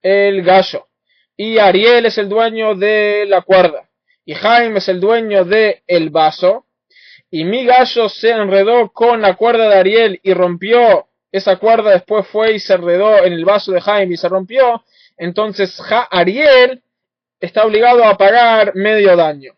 el gallo, y Ariel es el dueño de la cuerda, y Jaime es el dueño de el vaso, y mi gallo se enredó con la cuerda de Ariel y rompió esa cuerda, después fue y se enredó en el vaso de Jaime y se rompió, entonces Ariel está obligado a pagar medio daño.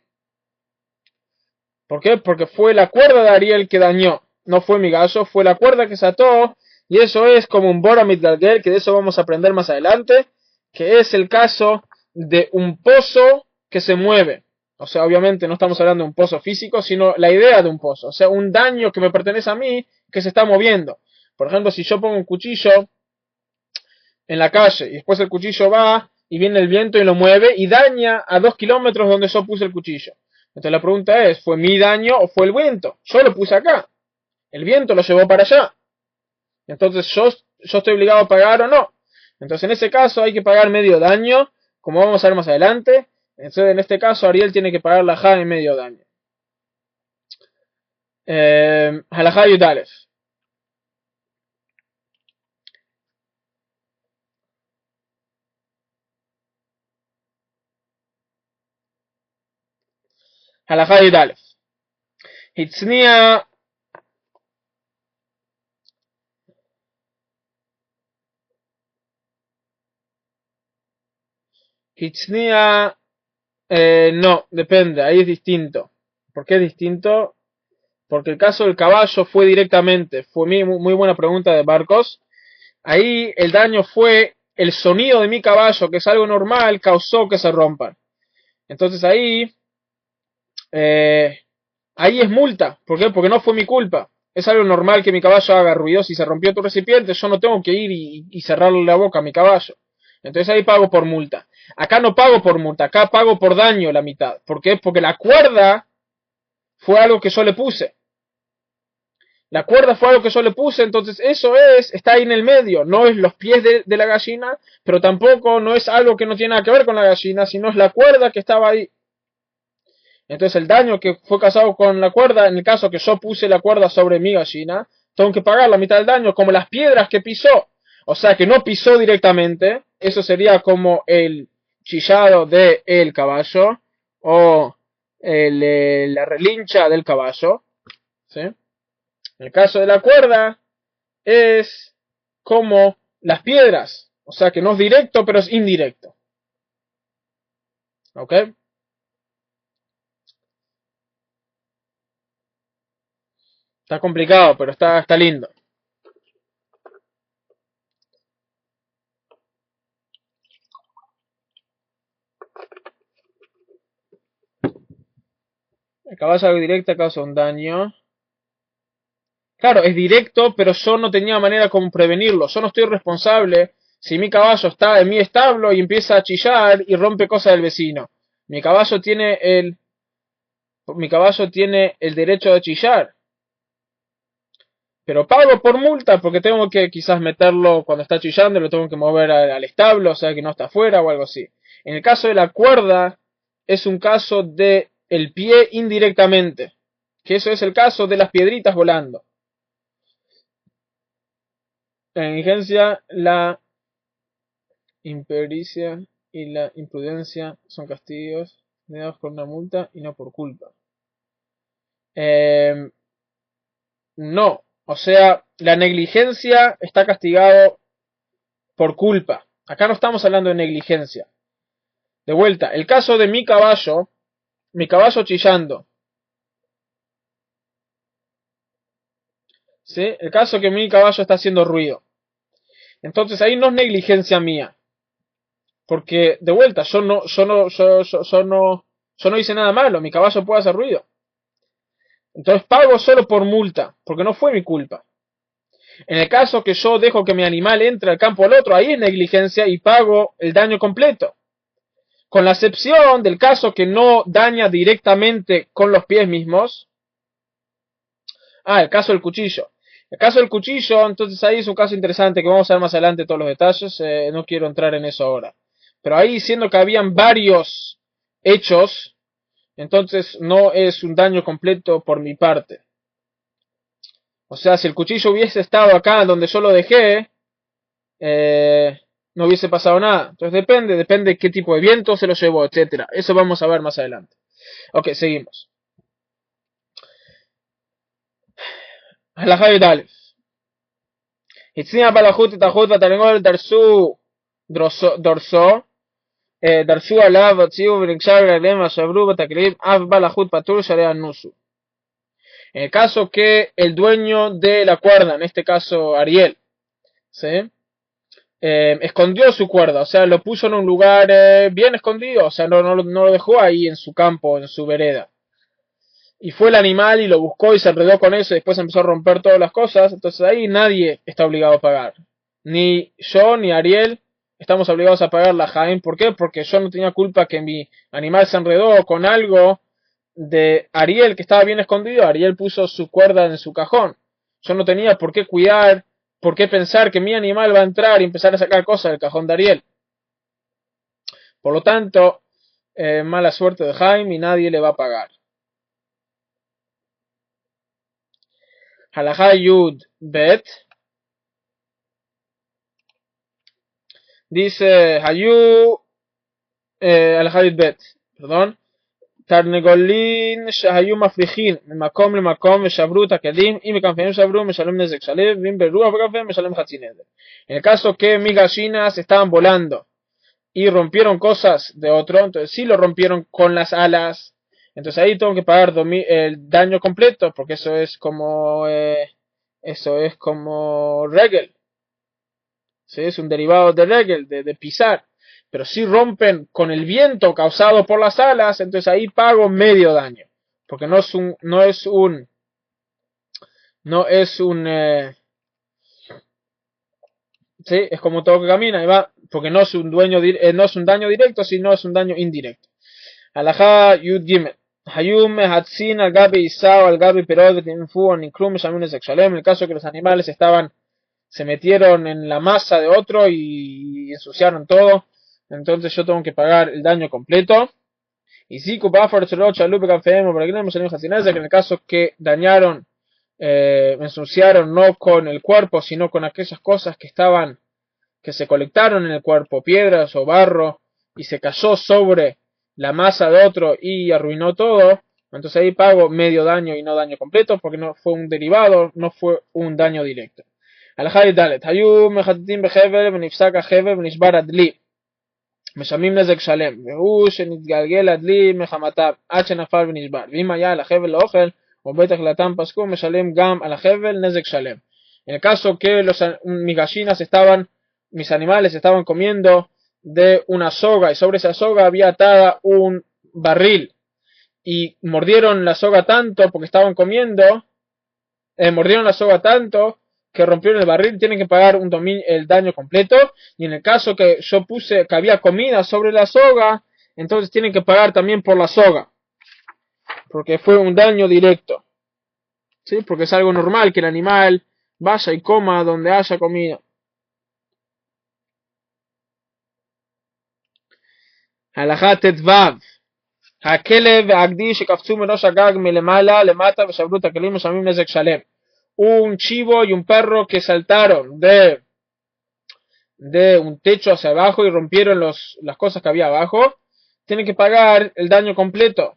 ¿Por qué? Porque fue la cuerda de Ariel que dañó, no fue mi gallo, fue la cuerda que se ató, y eso es como un Boramit Galgel, que de eso vamos a aprender más adelante, que es el caso de un pozo que se mueve. O sea, obviamente no estamos hablando de un pozo físico, sino la idea de un pozo. O sea, un daño que me pertenece a mí, que se está moviendo. Por ejemplo, si yo pongo un cuchillo en la calle y después el cuchillo va y viene el viento y lo mueve y daña a 2 kilómetros donde yo puse el cuchillo. Entonces la pregunta es, ¿fue mi daño o fue el viento? Yo lo puse acá. El viento lo llevó para allá. Entonces yo estoy obligado a pagar o no. Entonces en ese caso hay que pagar medio daño, como vamos a ver más adelante. Entonces en este caso Ariel tiene que pagar la J en medio daño. Halajá Yudalef. Halajá Yudalef. Hitznia no, depende, ahí es distinto. ¿Por qué es distinto? Porque el caso del caballo fue directamente, fue muy buena pregunta de Barcos. Ahí el daño fue el sonido de mi caballo, que es algo normal, causó que se rompan. Entonces ahí es multa. ¿Por qué? Porque no fue mi culpa. Es algo normal que mi caballo haga ruido. Si se rompió tu recipiente, yo no tengo que ir y cerrarle la boca a mi caballo. Entonces ahí pago por multa. Acá no pago por multa, acá pago por daño la mitad. ¿Por qué? Porque la cuerda fue algo que yo le puse. La cuerda fue algo que yo le puse, entonces eso está ahí en el medio. No es los pies de la gallina, pero tampoco no es algo que no tiene nada que ver con la gallina, sino es la cuerda que estaba ahí. Entonces el daño que fue causado con la cuerda, en el caso que yo puse la cuerda sobre mi gallina, tengo que pagar la mitad del daño, como las piedras que pisó. O sea que no pisó directamente, eso sería como el chillado del caballo, o la relincha del caballo. ¿Sí? En el caso de la cuerda, es como las piedras O sea que no es directo, pero es indirecto. ¿Ok? Está complicado, pero está lindo. El caballo directa causa un daño. Claro, es directo, pero yo no tenía manera como prevenirlo. Yo no estoy responsable si mi caballo está en mi establo y empieza a chillar y rompe cosas del vecino. Mi caballo tiene el derecho de chillar. Pero pago por multa porque tengo que quizás meterlo cuando está chillando, lo tengo que mover al establo, o sea que no está afuera o algo así. En el caso de la cuerda, es un caso de el pie indirectamente. Que eso es el caso de las piedritas volando. La negligencia, la impericia y la imprudencia son castigos dados por una multa y no por culpa. No, o sea, la negligencia está castigado por culpa. Acá no estamos hablando de negligencia. De vuelta, el caso de mi caballo chillando. ¿Sí? El caso que mi caballo está haciendo ruido. Entonces ahí no es negligencia mía. Porque, de vuelta, yo no hice nada malo, mi caballo puede hacer ruido. Entonces pago solo por multa, porque no fue mi culpa. En el caso que yo dejo que mi animal entre al campo del otro, ahí es negligencia y pago el daño completo. Con la excepción del caso que no daña directamente con los pies mismos. El caso del cuchillo. El caso del cuchillo, entonces ahí es un caso interesante que vamos a ver más adelante todos los detalles. No quiero entrar en eso ahora. Pero ahí, siendo que habían varios hechos, entonces no es un daño completo por mi parte. O sea, si el cuchillo hubiese estado acá donde yo lo dejé, no hubiese pasado nada. Entonces depende qué tipo de viento se lo llevó, etcétera. Eso vamos a ver más adelante. Ok, seguimos. הלכה י"א הצניע בלחות את החוט והתרנגול דרסו עליו, הוציאו ונקשר רגליהם ושברו בתקריב, אף בלחות פטור שעליה אנוסו. En el caso que el dueño de la cuerda, en este caso Ariel, ¿sí? Escondió su cuerda, o sea, lo puso en un lugar bien escondido, o sea, no lo dejó ahí en su campo, en su vereda. Y fue el animal y lo buscó y se enredó con eso y después empezó a romper todas las cosas, entonces ahí nadie está obligado a pagar. Ni yo ni Ariel estamos obligados a pagar la Jaén. ¿Por qué? Porque yo no tenía culpa que mi animal se enredó con algo de Ariel que estaba bien escondido. Ariel puso su cuerda en su cajón. Yo no tenía por qué cuidar, por qué pensar que mi animal va a entrar y empezar a sacar cosas del cajón de Ariel. Por lo tanto, mala suerte de Jaime y nadie le va a pagar. Halajá Yud Bet dice Hayu Halajá Yud Bet, perdón. תרנגולין שהיו מפריחים ממקום למקום ושברו את הכלים, אם בכנפיהם שברו משלם נזק שלו, ואם ברוח בכנפיהם משלם חצי נזק. En el caso que mis gallinas estaban volando y rompieron cosas de otro, entonces sí lo rompieron con las alas, entonces ahí tengo que pagar el daño completo, porque eso es como regel, ¿sí? Es un derivado de regel, de pisar. Pero si rompen con el viento causado por las alas, entonces ahí pago medio daño, porque no es un sí, es como todo que camina y va, porque no es un daño directo, sino es un daño indirecto. Halajá Yud Gimel Hayum Hatzin al Gabi Isao al Gabi Perod Vetinfu Nikrum Shamunes Exalem. En el caso que los animales se metieron en la masa de otro y ensuciaron todo, entonces yo tengo que pagar el daño completo. Y si que en el caso que dañaron, ensuciaron no con el cuerpo, sino con aquellas cosas que se colectaron en el cuerpo, piedras o barro, y se cayó sobre la masa de otro y arruinó todo, entonces ahí pago medio daño y no daño completo, porque no fue un derivado, no fue un daño directo. הלכה לדלת, היו מחטטים בחבל ונפסק החבל ונשבר הדלי, משלמים נזק שלם, והוא שנתגלגל הדלי מחמתם עד שנפל ונשבר, ואם היה על החבל לאוכל o betaclatam pascú, משלם גם על החבל נזק שלם. En el caso que mis gallinas mis animales estaban comiendo de una soga y sobre esa soga había atada un barril y mordieron la soga tanto porque estaban comiendo, mordieron la soga tanto que rompieron el barril, tienen que pagar el daño completo. Y en el caso que yo puse que había comida sobre la soga, entonces tienen que pagar también por la soga, porque fue un daño directo, ¿sí? Porque es algo normal que el animal vaya y coma donde haya comida. הלכה ט"ו, הכלב והגדי שקפצו מראש הגג מלמעלה למטה ושברו את הכלים משלמים נזק שלם. Un chivo y un perro que saltaron de un techo hacia abajo y rompieron las cosas que había abajo, tienen que pagar el daño completo.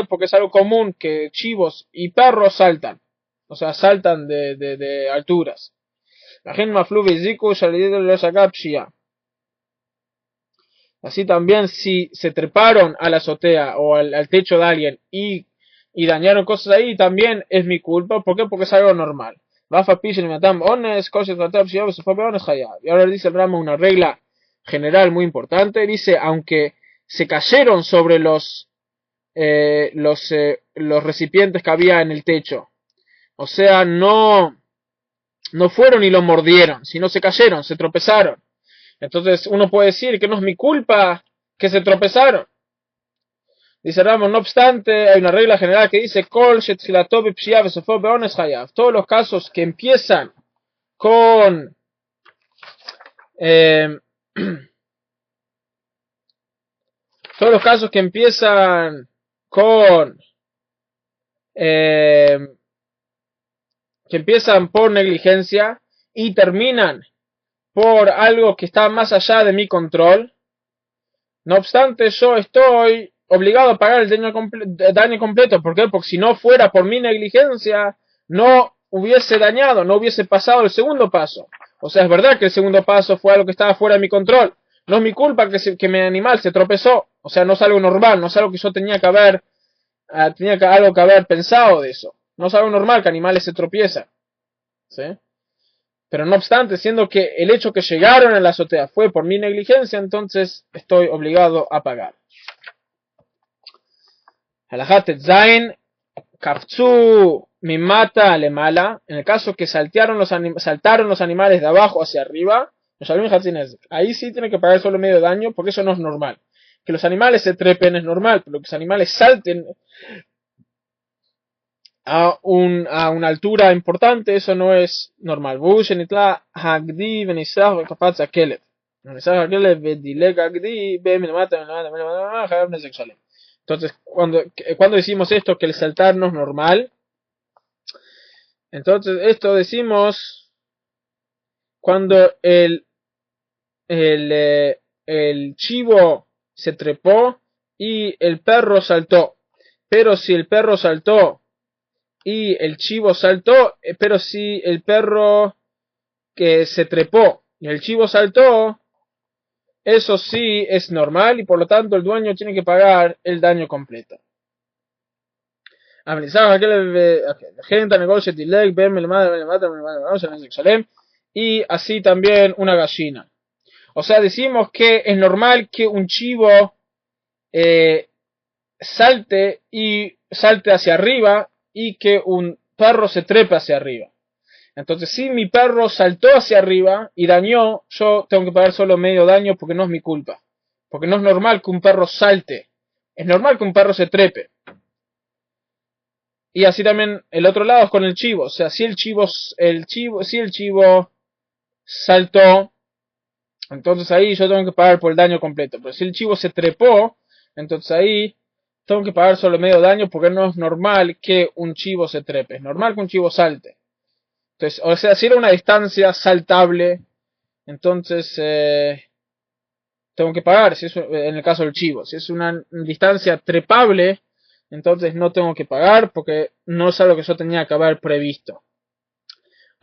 Porque es algo común que chivos y perros saltan, o sea, saltan de alturas. Así también si se treparon a la azotea o al techo de alguien y dañaron cosas ahí, también es mi culpa. ¿Por qué? Porque es algo normal. Y ahora dice el Rama una regla general muy importante. Dice, aunque se cayeron sobre los recipientes que había en el techo, o sea, no fueron y lo mordieron, sino se cayeron, se tropezaron. Entonces uno puede decir que no es mi culpa que se tropezaron. Dice Ramos, no obstante, hay una regla general que dice todos los casos que empiezan con todos los casos que empiezan con que empiezan por negligencia y terminan por algo que está más allá de mi control, no obstante yo estoy obligado a pagar el daño completo. ¿Por qué? Porque si no fuera por mi negligencia, no hubiese dañado, no hubiese pasado el segundo paso. O sea, es verdad que el segundo paso fue algo que estaba fuera de mi control. No es mi culpa que mi animal se tropezó. O sea, no es algo normal, no es algo que yo tenía que haber pensado de eso. No es algo normal que animales se tropiezan, ¿sí? Pero no obstante, siendo que el hecho que llegaron a la azotea fue por mi negligencia, entonces estoy obligado a pagar. Halajat Zain, Kafzu Mimata Lemala, en el caso que saltaron los animales de abajo hacia arriba, ahí sí tiene que pagar solo medio daño, porque eso no es normal. Que los animales se trepen es normal, pero que los animales salten a una altura importante, eso no es normal. Entonces, cuando decimos esto, que el saltar no es normal, entonces esto decimos cuando el chivo se trepó y el perro saltó. Pero si el perro saltó y el chivo saltó, pero si el perro que se trepó y el chivo saltó, eso sí es normal y por lo tanto el dueño tiene que pagar el daño completo. Y así también una gallina. O sea, decimos que es normal que un chivo salte hacia arriba y que un perro se trepe hacia arriba. Entonces, si mi perro saltó hacia arriba y dañó, yo tengo que pagar solo medio daño porque no es mi culpa. Porque no es normal que un perro salte. Es normal que un perro se trepe. Y así también el otro lado es con el chivo. O sea, si el chivo saltó, entonces ahí yo tengo que pagar por el daño completo. Pero si el chivo se trepó, entonces ahí tengo que pagar solo medio daño porque no es normal que un chivo se trepe. Es normal que un chivo salte. Entonces, o sea, si era una distancia saltable, entonces tengo que pagar, si es, en el caso del chivo. Si es una distancia trepable, entonces no tengo que pagar porque no es algo que yo tenía que haber previsto.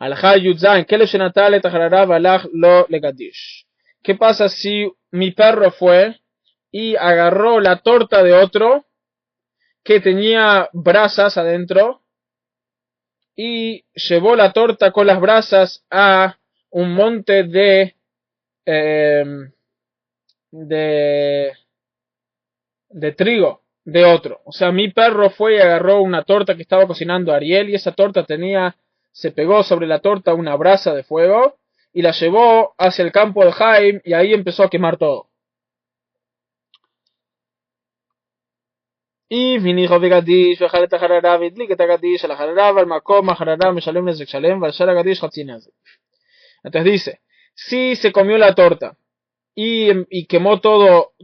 Alajá Yudzain, Kelev Shenatale Tajararav Alaj Lo Legadish. ¿Qué pasa si mi perro fue y agarró la torta de otro que tenía brasas adentro y llevó la torta con las brasas a un monte de trigo de otro? O sea, mi perro fue y agarró una torta que estaba cocinando Ariel y esa torta se pegó sobre la torta una brasa de fuego y la llevó hacia el campo de Jaim y ahí empezó a quemar todo. Y vinijo Begadish, Vejaleta Hararav, Idliketa Gadish, la Hararav, al Makoma, Hararav, Meshalem, Nezexalem, Valshara Gadish, Hatzinaz. Entonces dice, si se comió la torta y quemó todo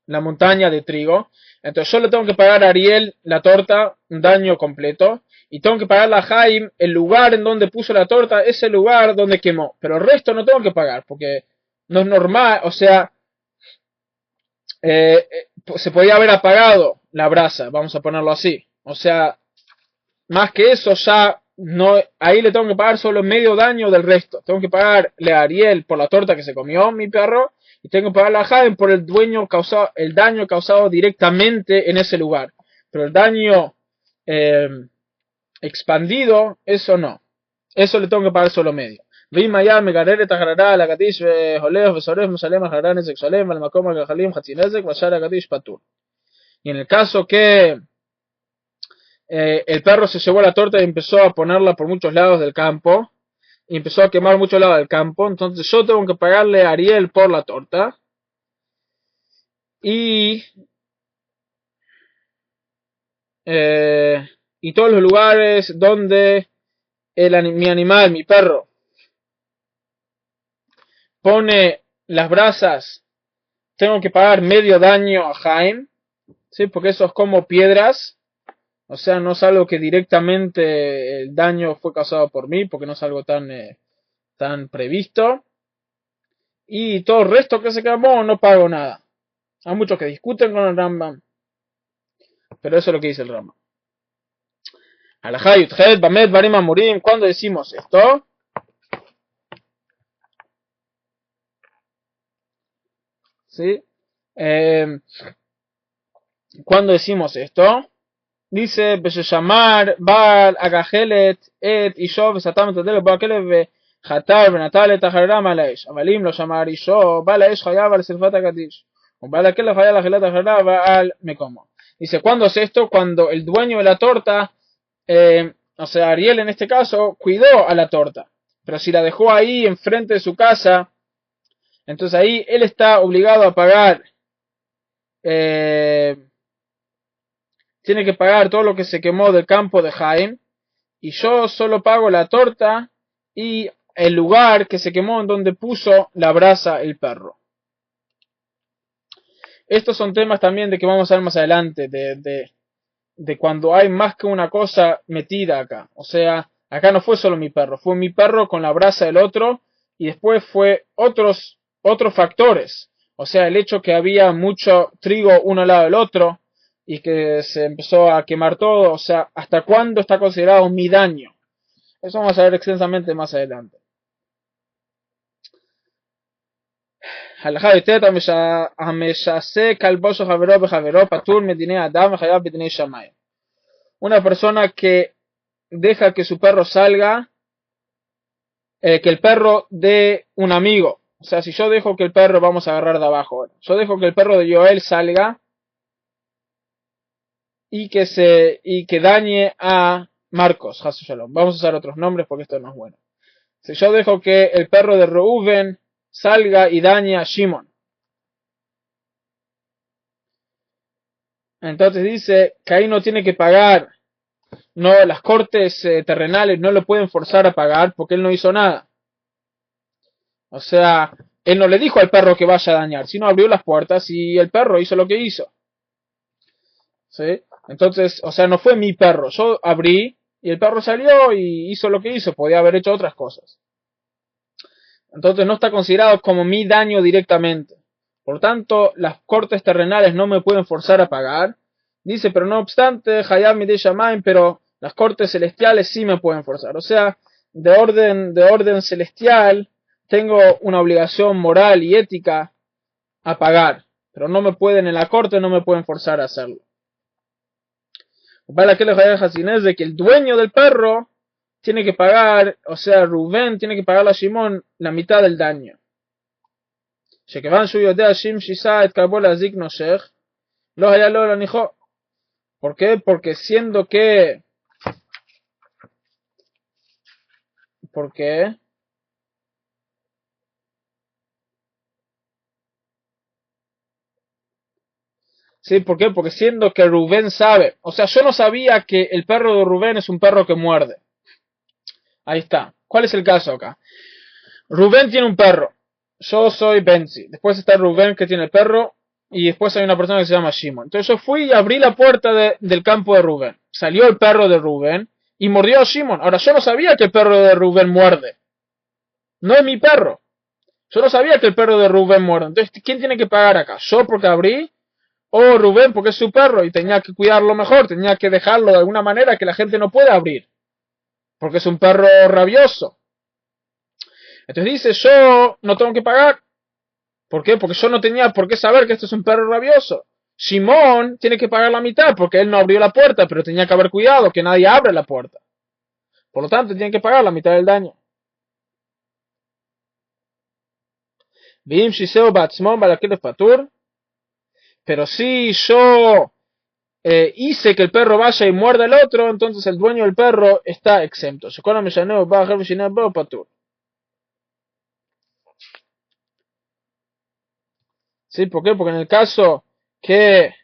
la montaña de trigo, entonces yo le tengo que pagar a Ariel la torta, un daño completo, y tengo que pagarle a Jaim el lugar en donde puso la torta, ese lugar donde quemó, pero el resto no tengo que pagar, porque no es normal, o sea, se podía haber apagado la brasa, vamos a ponerlo así, o sea, más que eso ya no, ahí le tengo que pagar solo medio daño del resto, tengo que pagarle a Ariel por la torta que se comió mi perro, y tengo que pagarle a Jaden por el daño causado directamente en ese lugar, pero el daño expandido, eso no, eso le tengo que pagar solo medio. Y en el caso que el perro se llevó la torta y empezó a ponerla por muchos lados del campo, y empezó a quemar muchos lados del campo, entonces yo tengo que pagarle a Ariel por la torta, y todos los lugares donde mi animal, mi perro, pone las brasas, tengo que pagar medio daño a Jaime, ¿sí? Porque eso es como piedras, o sea, no es algo que directamente el daño fue causado por mí, porque no es algo tan previsto. Y todo el resto que se quemó no pago nada. Hay muchos que discuten con el Rambam, pero eso es lo que dice el Rambam. Alajá Yudhet, Bamet, Barim Amurim, ¿cuándo decimos esto? ¿Sí? ¿Cuándo decimos esto? Dice, Besheshamar, Baal, Agajelet, Et, Ishov, Satam, Tadele, Baakele, Hatar, Benatal, Taharam, Alaish. Avalim, lo llamar Ishov, Balaish, Hayab, al Sirfata Katish. O Balakele, Hayab, la Gelata, Hayab, al Mekomo. Dice, ¿cuándo es esto? Cuando el dueño de la torta, o sea, Ariel en este caso, cuidó a la torta. Pero si la dejó ahí enfrente de su casa, entonces ahí él está obligado a pagar, tiene que pagar todo lo que se quemó del campo de Jaime, y yo solo pago la torta y el lugar que se quemó en donde puso la brasa el perro. Estos son temas también de que vamos a ver más adelante, de cuando hay más que una cosa metida acá. O sea, acá no fue solo mi perro, fue mi perro con la brasa del otro, y después fue otros factores. O sea, el hecho que había mucho trigo uno al lado del otro, y que se empezó a quemar todo. O sea, ¿hasta cuándo está considerado mi daño? Eso vamos a ver extensamente más adelante. Una persona que deja que su perro salga, que el perro de un amigo, o sea, si yo dejo que el perro, vamos a agarrar de abajo, yo dejo que el perro de Joel salga y que dañe a Marcos, vamos a usar otros nombres porque esto no es bueno. Si yo dejo que el perro de Reuben salga y dañe a Shimon, entonces dice que ahí no tiene que pagar, no, las cortes terrenales no lo pueden forzar a pagar porque él no hizo nada. O sea, él no le dijo al perro que vaya a dañar, sino abrió las puertas y el perro hizo lo que hizo. ¿Sí? Entonces, o sea, no fue mi perro, yo abrí y el perro salió y hizo lo que hizo, podía haber hecho otras cosas. Entonces no está considerado como mi daño directamente. Por tanto, las cortes terrenales no me pueden forzar a pagar. Dice, pero no obstante, Hayab Midei Shamayim, pero Las cortes celestiales sí me pueden forzar. O sea, de orden celestial, tengo una obligación moral y ética a pagar. Pero no me pueden, en la corte no me pueden forzar a hacerlo. Para que les de que el dueño del perro tiene que pagar, o sea, Rubén tiene que pagarle a Shimon la mitad del daño. ¿Por qué? Porque siendo que... ¿Por qué? Sí, ¿por qué? Porque siendo que Rubén sabe, o sea, yo no sabía que el perro de Rubén es un perro que muerde. Ahí está. ¿Cuál es el caso acá? Rubén tiene un perro. Yo soy Benzi. Después está Rubén que tiene el perro. Y después hay una persona que se llama Shimon. Entonces yo fui y abrí la puerta del campo de Rubén. Salió el perro de Rubén y mordió a Shimon. Ahora yo no sabía que el perro de Rubén muerde. No es mi perro. Yo no sabía que el perro de Rubén muerde. Entonces, ¿quién tiene que pagar acá? ¿Yo porque abrí? ¿O Rubén porque es su perro y tenía que cuidarlo mejor? Tenía que dejarlo de alguna manera que la gente no puede abrir. Porque es un perro rabioso. Entonces dice, yo no tengo que pagar. ¿Por qué? Porque yo no tenía por qué saber que esto es un perro rabioso. Simón tiene que pagar la mitad porque él no abrió la puerta, pero tenía que haber cuidado que nadie abre la puerta. Por lo tanto, tiene que pagar la mitad del daño. Pero si yo hice que el perro vaya y muerda al otro, entonces el dueño del perro está exento. ¿Sí? ¿Por qué? Porque en el caso que...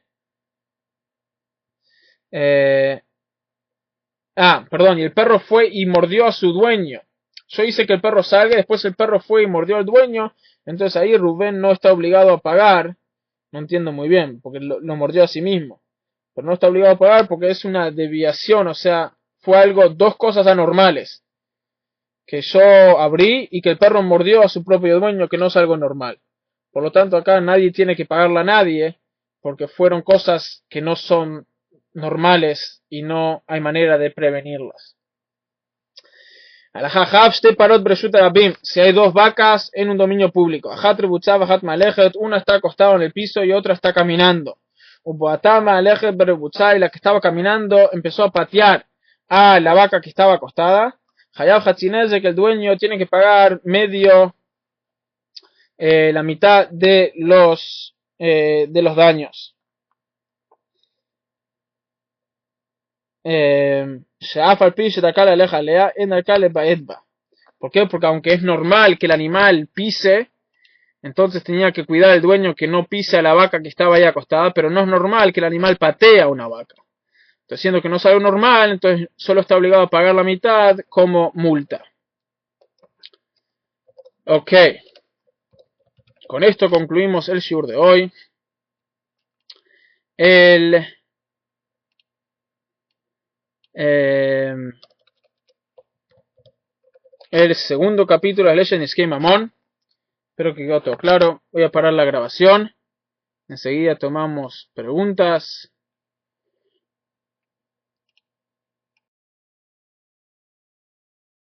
perdón, y el perro fue y mordió a su dueño. Yo hice que el perro salga, después el perro fue y mordió al dueño, entonces ahí Rubén no está obligado a pagar. No entiendo muy bien, porque lo mordió a sí mismo. Pero no está obligado a pagar porque es una desviación, o sea, fue algo, dos cosas anormales. Que yo abrí y que el perro mordió a su propio dueño, que no es algo normal. Por lo tanto, acá nadie tiene que pagarle a nadie, porque fueron cosas que no son normales y no hay manera de prevenirlas. Si hay dos vacas en un dominio público, una está acostada en el piso y otra está caminando. Y la que estaba caminando empezó a patear a la vaca que estaba acostada. Hayab Hatzineze, que el dueño tiene que pagar medio, la mitad de los daños. ¿Por qué? Porque aunque es normal que el animal pise, entonces tenía que cuidar el dueño que no pise a la vaca que estaba ahí acostada, pero no es normal que el animal patee a una vaca. Entonces, siendo que no es algo normal, entonces solo está obligado a pagar la mitad como multa. Ok. Con esto concluimos el shiur de hoy. El segundo capítulo de las leyes de Niskei Mamón. Espero que quedó todo claro. Voy a parar la grabación. Enseguida tomamos preguntas.